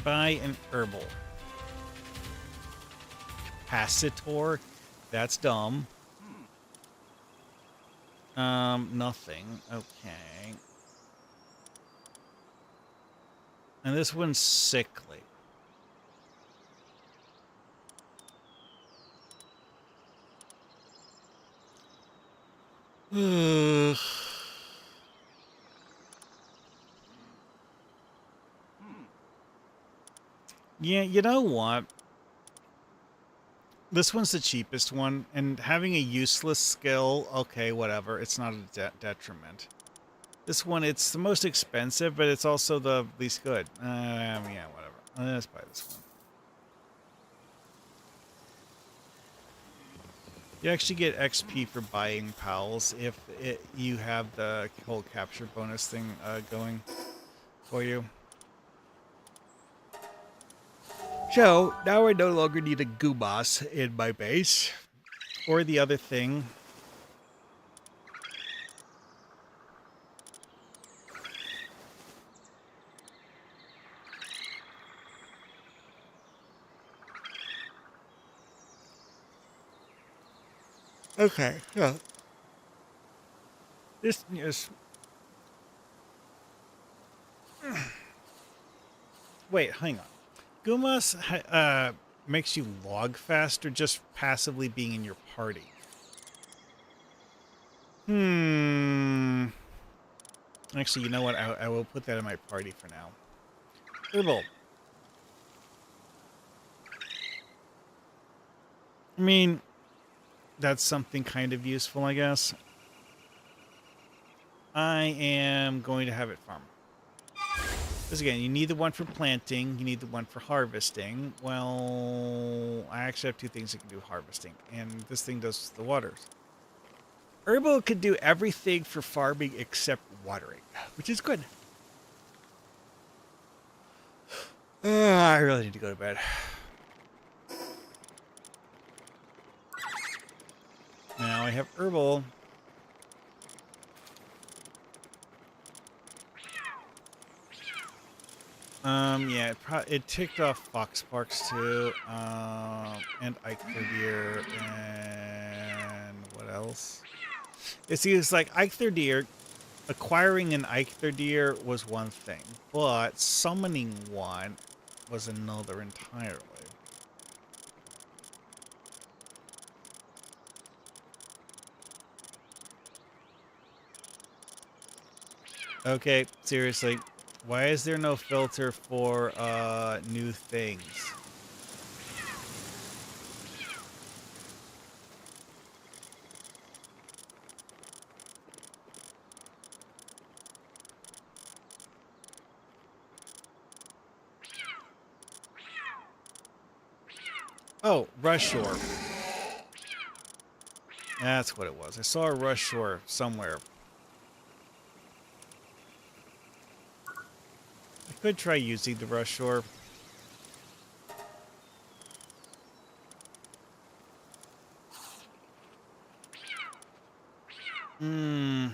Buy an herbal. Capacitor. That's dumb. Nothing. Okay. And this one's sickly. Yeah, you know what? This one's the cheapest one, and having a useless skill, okay, whatever. It's not a detriment. This one, it's the most expensive, but it's also the least good. Yeah, whatever. Let's buy this one. You actually get XP for buying pals if you have the whole capture bonus thing going for you. So, now I no longer need a Goobas in my base. Or the other thing. Okay, yeah. This is... Wait, hang on. Gumas makes you log faster just passively being in your party. Actually, you know what? I will put that in my party for now. Herbal. I mean, that's something kind of useful, I guess. I am going to have it farm. Because again, you need the one for planting, you need the one for harvesting. Well, I actually have 2 things that can do harvesting, and this thing does the waters. Herbal can do everything for farming except watering, which is good. I really need to go to bed. Now I have herbal. Yeah, it ticked off Fox Parks too, and Ike Deer, and what else? It's like Ike Deer, acquiring an Ike Deer was one thing, but summoning one was another entirely. Okay, seriously, why is there no filter for new things? Oh, Rush Shore. That's what it was. I saw a Rush Shore somewhere. I could try using the Rush Shore. Hmm.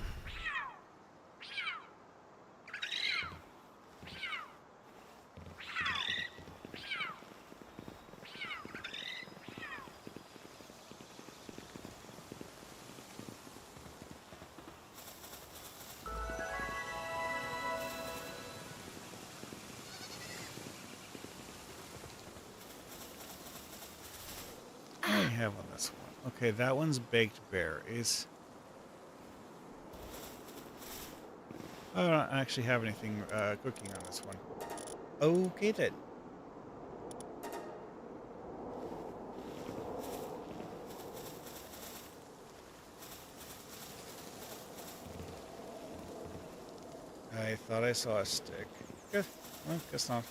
What do we have on this one? Okay, that one's baked berries. I don't actually have anything cooking on this one. Okay then. I thought I saw a stick. Good. Well, guess not.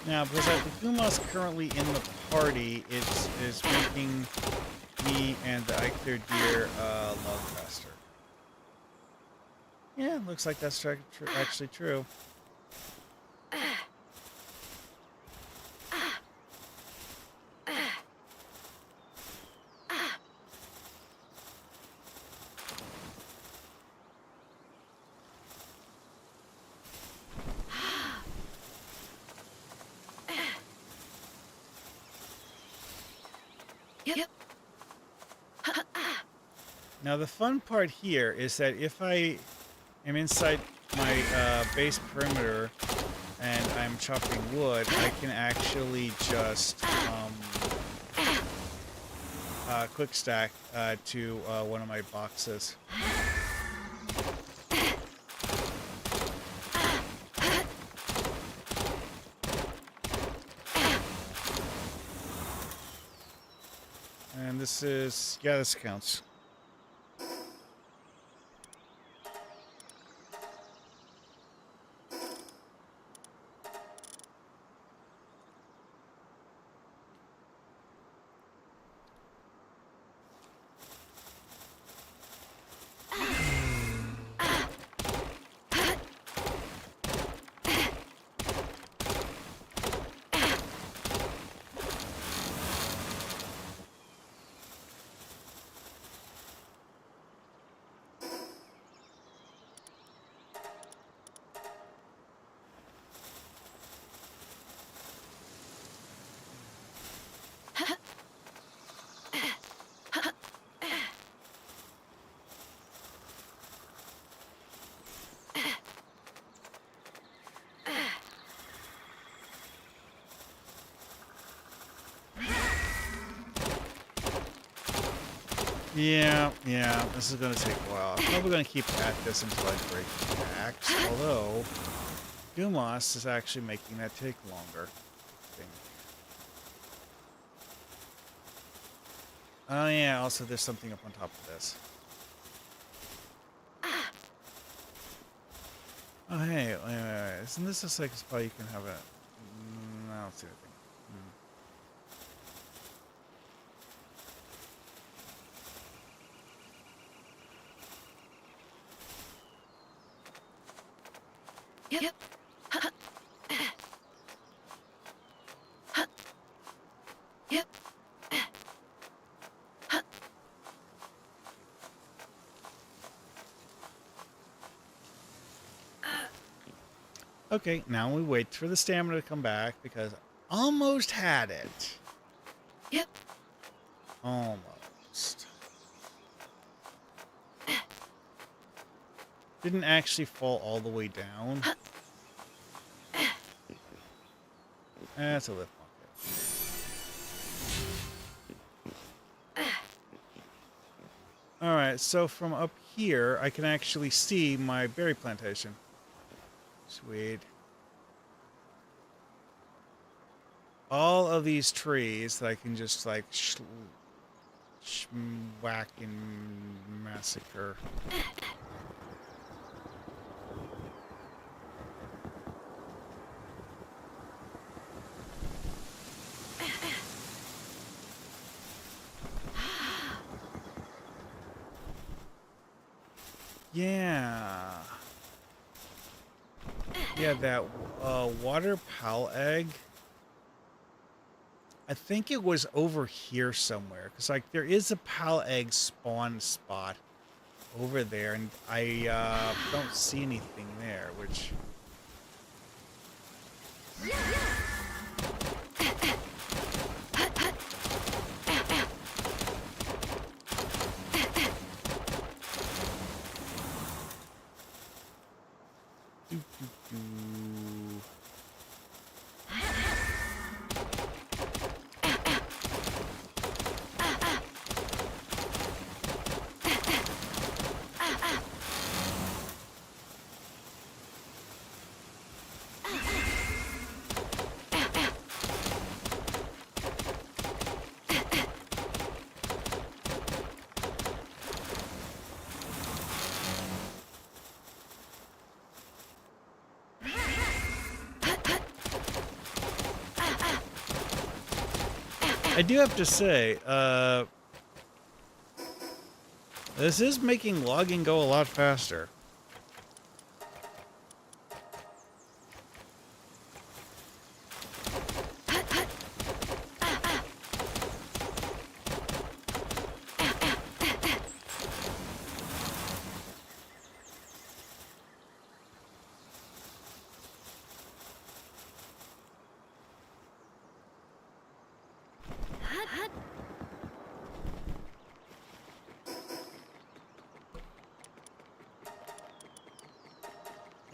Now, because the Guma's currently in the party, it is making me and the Ike Deer love faster. Yeah, looks like that's actually true. Yep. Now, the fun part here is that if I am inside my base perimeter and I'm chopping wood, I can actually just quick stack to one of my boxes. And this is, yeah, this counts. Yeah, this is going to take a while. I'm probably going to keep at this until I break the axe, although Dumas is actually making that take longer. I think. Oh yeah, also there's something up on top of this. Oh hey, wait. Isn't this just like a spot you can have a... I don't see anything. Yep. Yep. Okay, now we wait for the stamina to come back because I almost had it. Yep. Almost. Didn't actually fall all the way down. That's a lift pocket. Alright, so from up here, I can actually see my berry plantation. Sweet. All of these trees that I can just, like, whack and massacre. Yeah. Yeah, that water pal egg. I think it was over here somewhere. Because, like, there is a pal egg spawn spot over there. And I don't see anything there, which... Doo, doo, doo. I do have to say, this is making logging go a lot faster.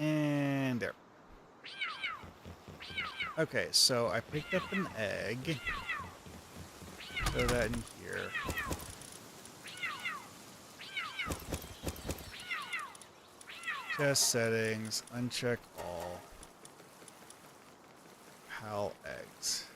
And there. Okay, so I picked up an egg. Throw that in here. Test settings, uncheck all. PAL eggs.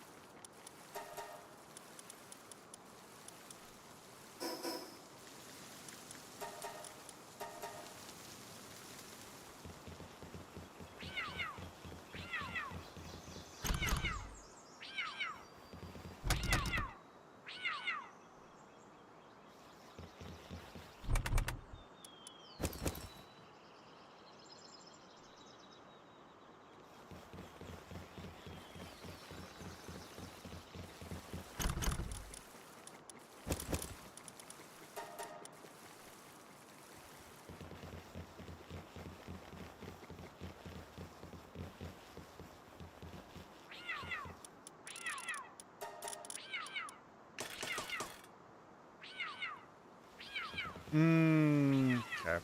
Okay.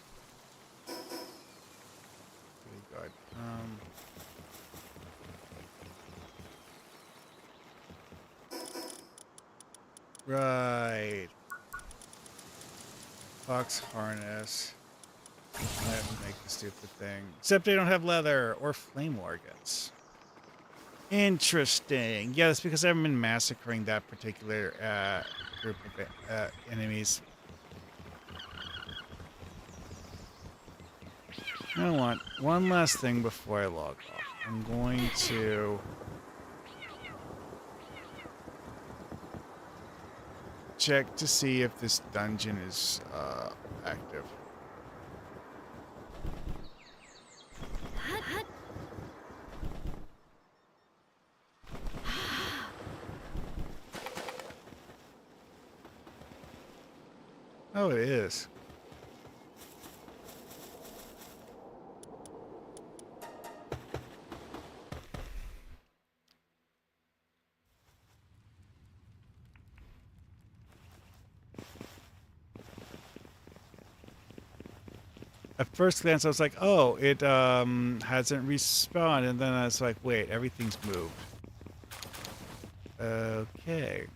Pretty good. Right. Fox harness. I have to make the stupid thing. Except they don't have leather or flame organs. Interesting. Yeah, that's because I haven't been massacring that particular group of enemies. You know what? One last thing before I log off. I'm going to check to see if this dungeon is active. Oh, it is. at first glance, I was like, oh, it hasn't respawned. And then I was like, wait, everything's moved. Okay.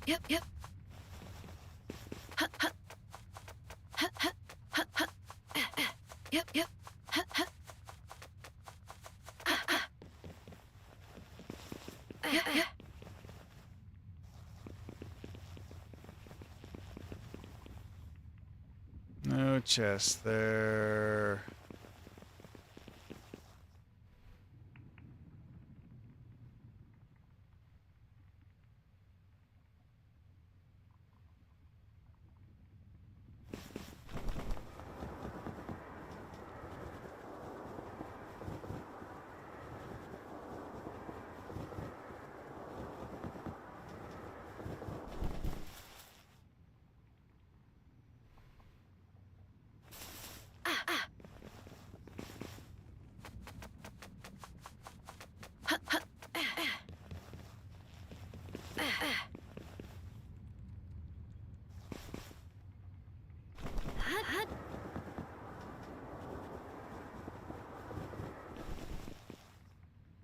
Yep, yep. Ha, ha. Ha, ha. Ha, ha. Yep, yep. Ha, ha. Ha, ha. Yep, yep. No chest there.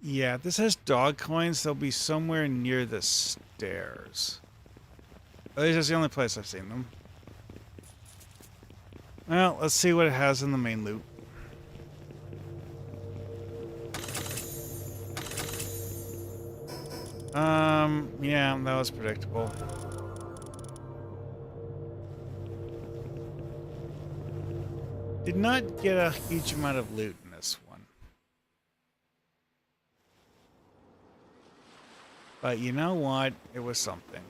Yeah, if this has dog coins, they'll be somewhere near the stairs. At least that's the only place I've seen them. Well, let's see what it has in the main loot. Yeah, that was predictable. Did not get a huge amount of loot in this one. But you know what? It was something.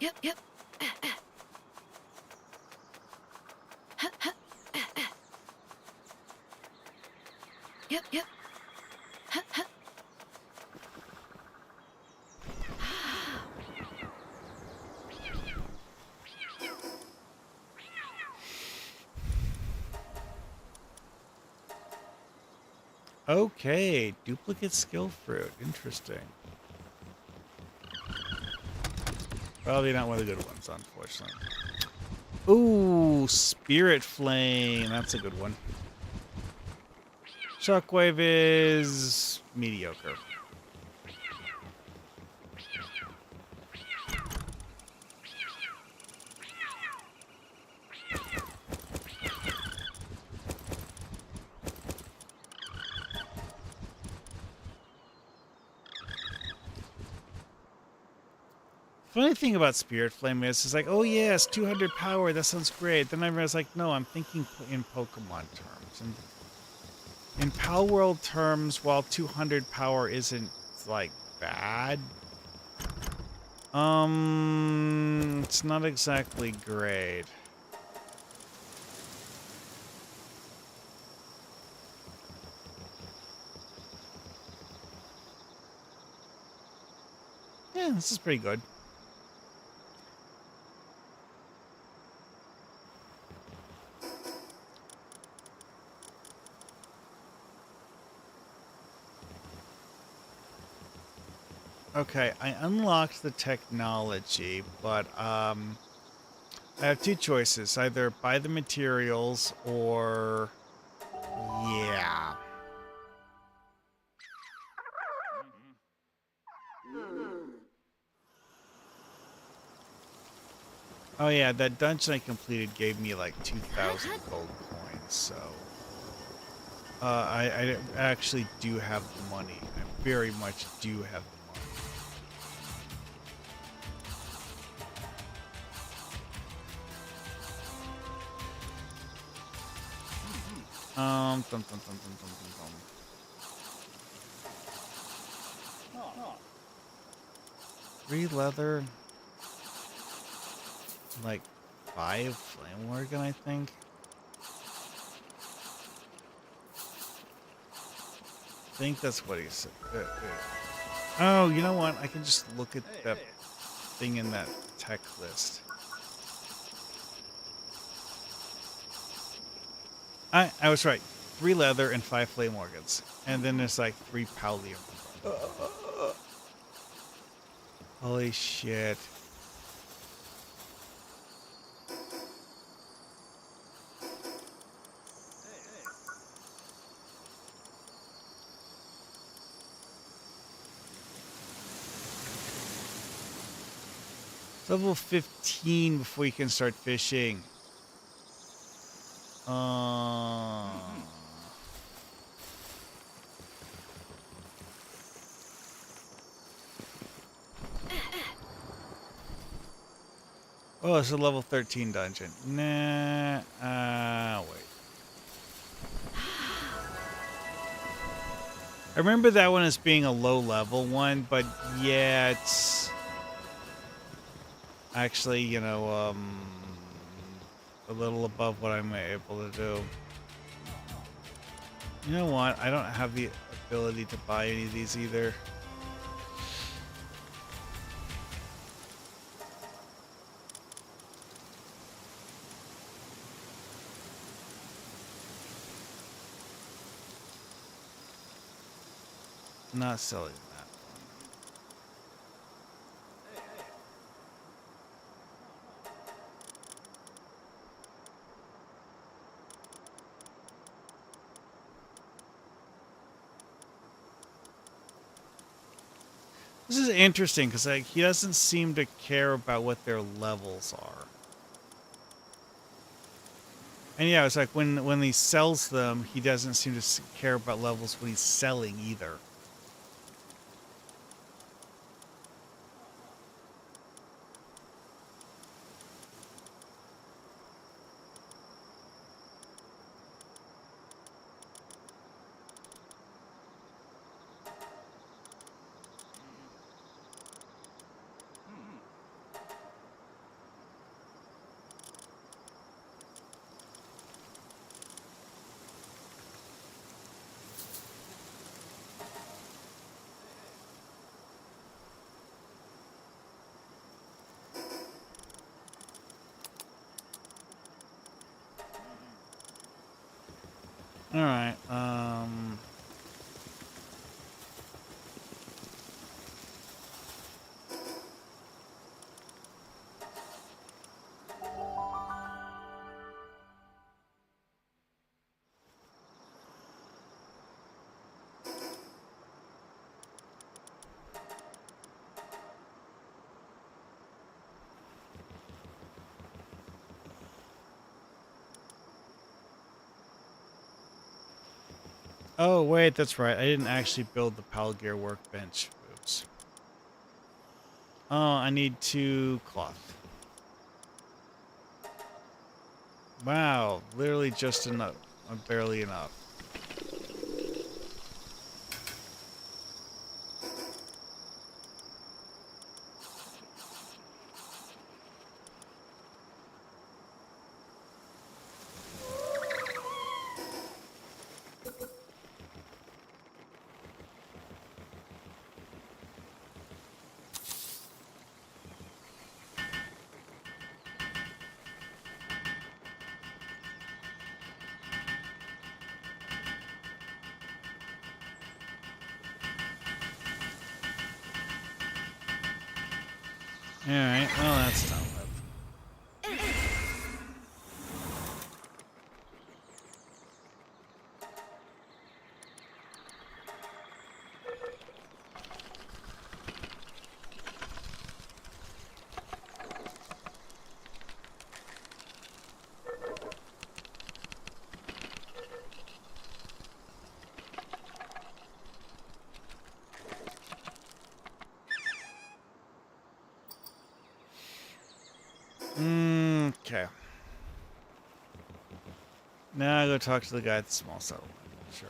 Yep, yep. Ha, ha. Yep, yep. Ha, ha. Okay, duplicate skill fruit. Interesting. Probably not one of the good ones, unfortunately. Ooh, Spirit Flame. That's a good one. Shockwave is mediocre. Funny thing about Spirit Flame is, it's like, oh yes, 200 power, that sounds great. Then I realized, like, no, I'm thinking in Pokemon terms. And in Palworld terms, while 200 power isn't, like, bad, it's not exactly great. Yeah, this is pretty good. Okay, I unlocked the technology, but I have two choices. Either buy the materials or... yeah. Oh yeah, that dungeon I completed gave me like 2,000 gold coins, so I actually do have the money. I very much do have the money. Dum, dum, dum, dum, dum, dum, dum. 3 leather, like 5 flame organ, I think. I think that's what he said. Oh, you know what? I can just look at that thing in that tech list. I was right. 3 leather and 5 flame organs. And then there's like 3 pallium. Holy shit. It's level 15 before you can start fishing. Oh, it's a level 13 dungeon. Nah, wait. I remember that one as being a low level one, but yeah, it's actually, you know, a little above what I'm able to do. You know what? I don't have the ability to buy any of these either. Not selling that one. This is interesting because like he doesn't seem to care about what their levels are. And yeah, it's like when he sells them, he doesn't seem to care about levels when he's selling either. All right. Oh, wait, that's right. I didn't actually build the Palgear workbench. Oops. Oh, I need 2 cloth. Wow, literally just enough. Barely enough. All right, well, that's done with. Okay. Now I go talk to the guy at the small settlement. Sure.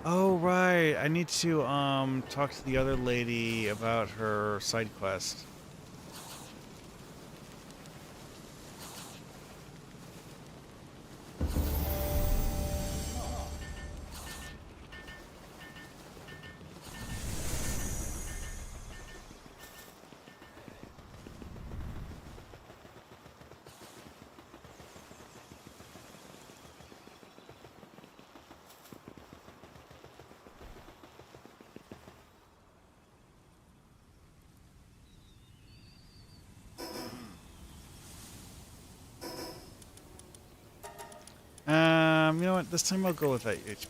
Oh, right. I need to talk to the other lady about her side quest. You know what? This time I'll go with that HP.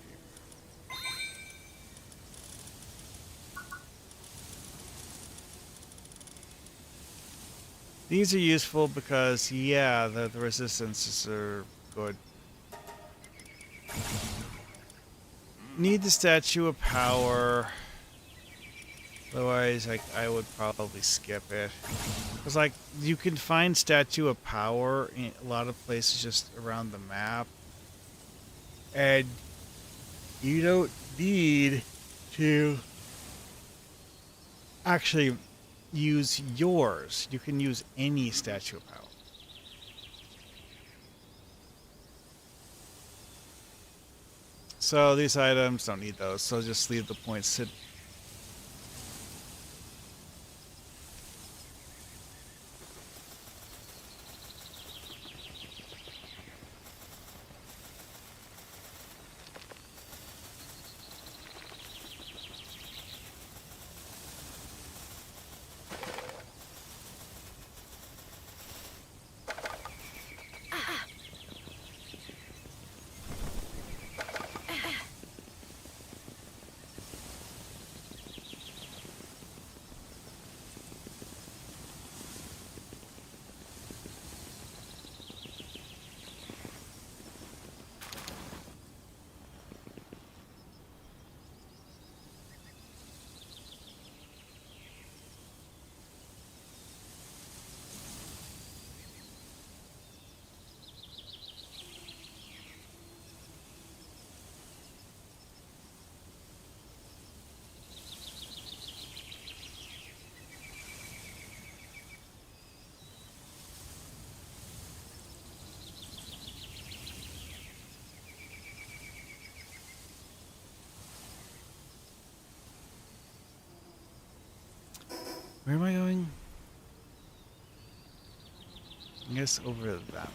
These are useful because, yeah, the resistances are good. Need the Statue of Power. Otherwise, I would probably skip it. Because, like, you can find Statue of Power in a lot of places just around the map. And you don't need to actually use yours. You can use any Statue of Power. So these items, don't need those. So just leave the points sit. Where am I going? I guess over that way.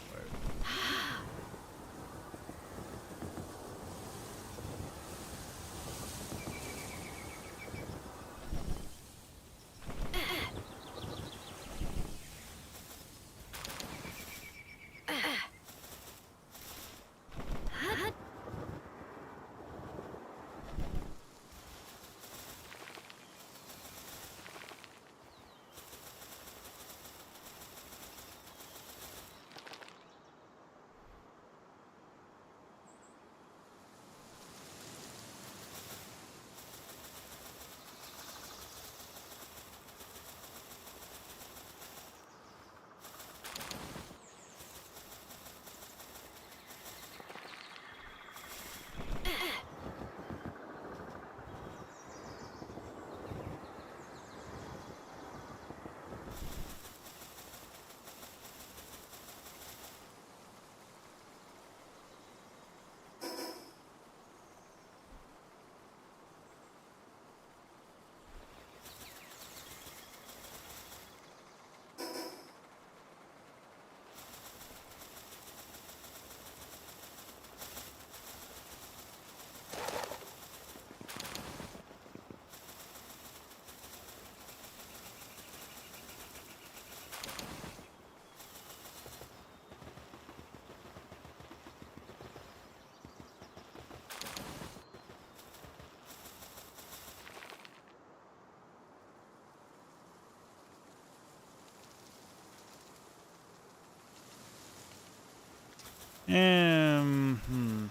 Hmm.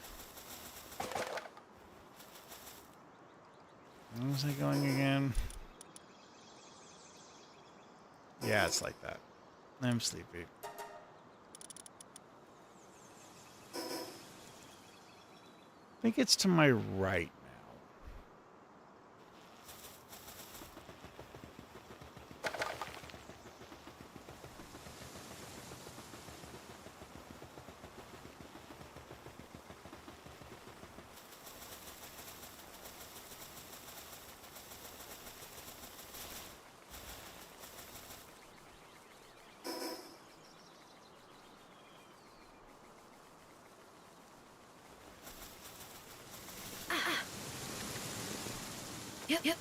Where was I going again? Yeah, it's like that. I'm sleepy. I think it's to my right now. Yep, yep.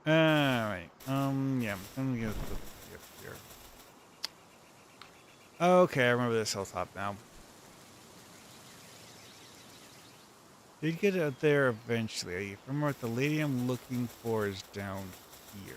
Alright. Yeah, I'm gonna get the gift here. Okay, I remember this hilltop now. Did get out there eventually. From what the lady I'm looking for is down here.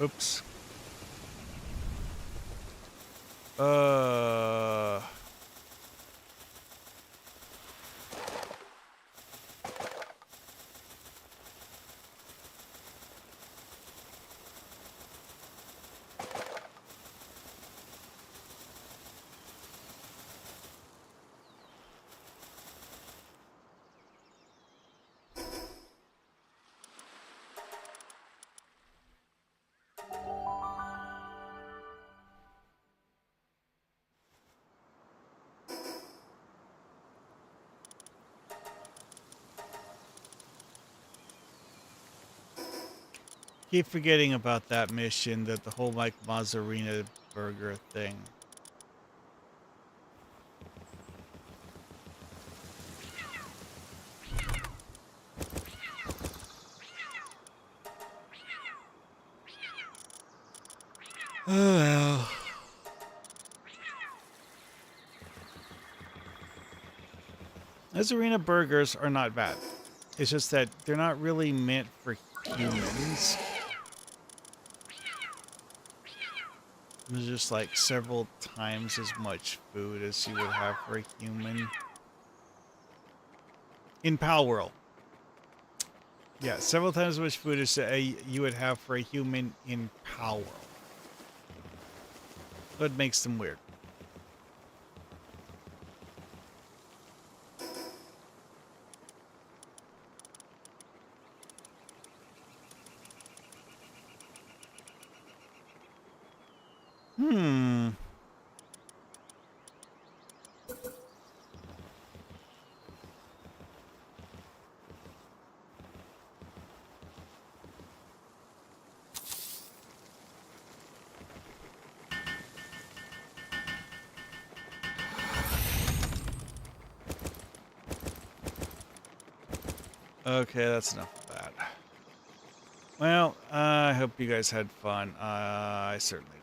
Oops. Uh. Keep forgetting about that mission, that the whole Mike Mazzarina burger thing. Oh well. Mazzarina burgers are not bad. It's just that they're not really meant for humans. There's just like several times as much food as you would have for a human. In Palworld. Yeah, several times as much food as you would have for a human in Palworld. So it makes them weird. Hmm. Okay, that's enough of that. Well, I hope you guys had fun. I certainly